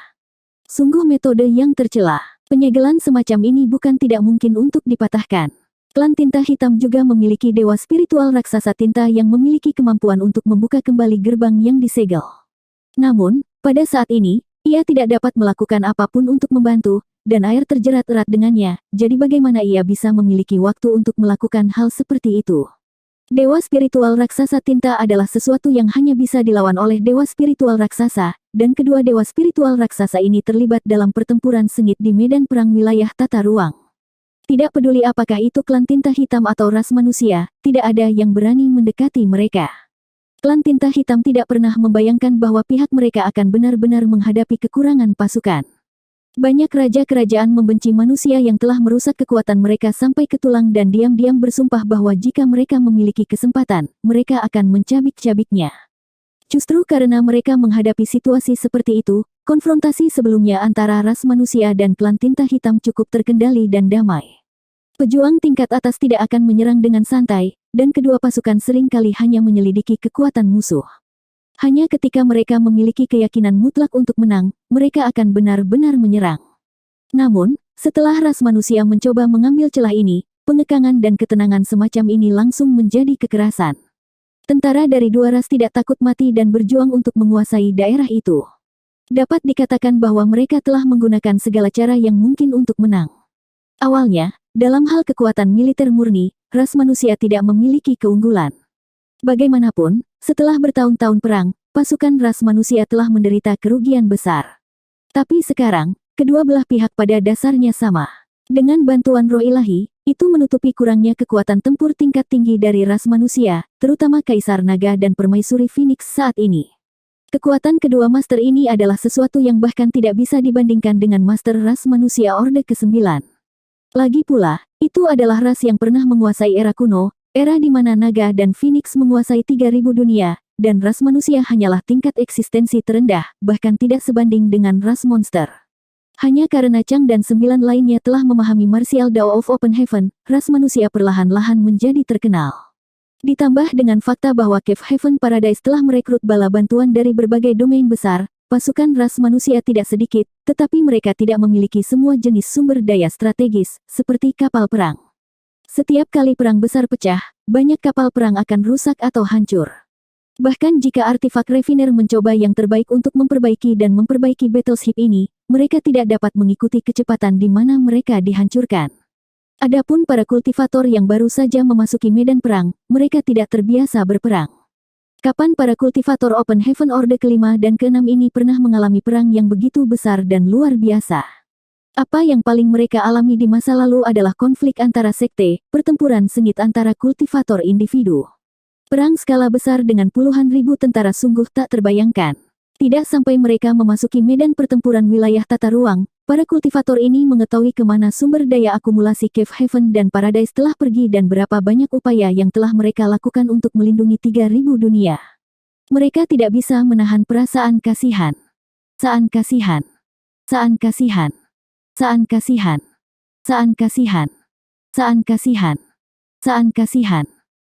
Sungguh metode yang tercela. Penyegelan semacam ini bukan tidak mungkin untuk dipatahkan. Klan tinta hitam juga memiliki dewa spiritual raksasa tinta yang memiliki kemampuan untuk membuka kembali gerbang yang disegel. Namun, pada saat ini, ia tidak dapat melakukan apapun untuk membantu, dan air terjerat erat dengannya, jadi bagaimana ia bisa memiliki waktu untuk melakukan hal seperti itu? Dewa spiritual raksasa tinta adalah sesuatu yang hanya bisa dilawan oleh dewa spiritual raksasa, dan kedua dewa spiritual raksasa ini terlibat dalam pertempuran sengit di medan perang wilayah tata ruang. Tidak peduli apakah itu klan tinta hitam atau ras manusia, tidak ada yang berani mendekati mereka. Klan tinta hitam tidak pernah membayangkan bahwa pihak mereka akan benar-benar menghadapi kekurangan pasukan. Banyak raja kerajaan membenci manusia yang telah merusak kekuatan mereka sampai ke tulang dan diam-diam bersumpah bahwa jika mereka memiliki kesempatan, mereka akan mencabik-cabiknya. Justru karena mereka menghadapi situasi seperti itu, konfrontasi sebelumnya antara ras manusia dan klan tinta hitam cukup terkendali dan damai. Pejuang tingkat atas tidak akan menyerang dengan santai, dan kedua pasukan seringkali hanya menyelidiki kekuatan musuh. Hanya ketika mereka memiliki keyakinan mutlak untuk menang, mereka akan benar-benar menyerang. Namun, setelah ras manusia mencoba mengambil celah ini, pengekangan dan ketenangan semacam ini langsung menjadi kekerasan. Tentara dari dua ras tidak takut mati dan berjuang untuk menguasai daerah itu. Dapat dikatakan bahwa mereka telah menggunakan segala cara yang mungkin untuk menang. Awalnya, dalam hal kekuatan militer murni, ras manusia tidak memiliki keunggulan. Bagaimanapun, setelah bertahun-tahun perang, pasukan ras manusia telah menderita kerugian besar. Tapi sekarang, kedua belah pihak pada dasarnya sama. Dengan bantuan roh ilahi, itu menutupi kurangnya kekuatan tempur tingkat tinggi dari ras manusia, terutama Kaisar Naga dan Permaisuri Phoenix saat ini. Kekuatan kedua master ini adalah sesuatu yang bahkan tidak bisa dibandingkan dengan master ras manusia Orde ke-9. Lagi pula, itu adalah ras yang pernah menguasai era kuno, era di mana Naga dan Phoenix menguasai 3000 dunia, dan ras manusia hanyalah tingkat eksistensi terendah, bahkan tidak sebanding dengan ras monster. Hanya karena Chang dan 9 lainnya telah memahami Martial Dao of Open Heaven, ras manusia perlahan-lahan menjadi terkenal. Ditambah dengan fakta bahwa Cave Heaven Paradise telah merekrut bala bantuan dari berbagai domain besar, pasukan ras manusia tidak sedikit, tetapi mereka tidak memiliki semua jenis sumber daya strategis, seperti kapal perang. Setiap kali perang besar pecah, banyak kapal perang akan rusak atau hancur. Bahkan jika artefak refiner mencoba yang terbaik untuk memperbaiki dan memperbaiki battleship ini, mereka tidak dapat mengikuti kecepatan di mana mereka dihancurkan. Adapun para kultivator yang baru saja memasuki medan perang, mereka tidak terbiasa berperang. Kapan para kultivator Open Heaven Orde ke-5 dan ke-6 ini pernah mengalami perang yang begitu besar dan luar biasa? Apa yang paling mereka alami di masa lalu adalah konflik antara sekte, pertempuran sengit antara kultivator individu. Perang skala besar dengan puluhan ribu tentara sungguh tak terbayangkan. Tidak sampai mereka memasuki medan pertempuran wilayah tata ruang, para kultivator ini mengetahui kemana sumber daya akumulasi Cave Heaven dan Paradise telah pergi dan berapa banyak upaya yang telah mereka lakukan untuk melindungi 3000 dunia. Mereka tidak bisa menahan perasaan kasihan. Saan kasihan. Saan kasihan. Saan kasihan. Saan kasihan. Saan kasihan. Saan kasihan.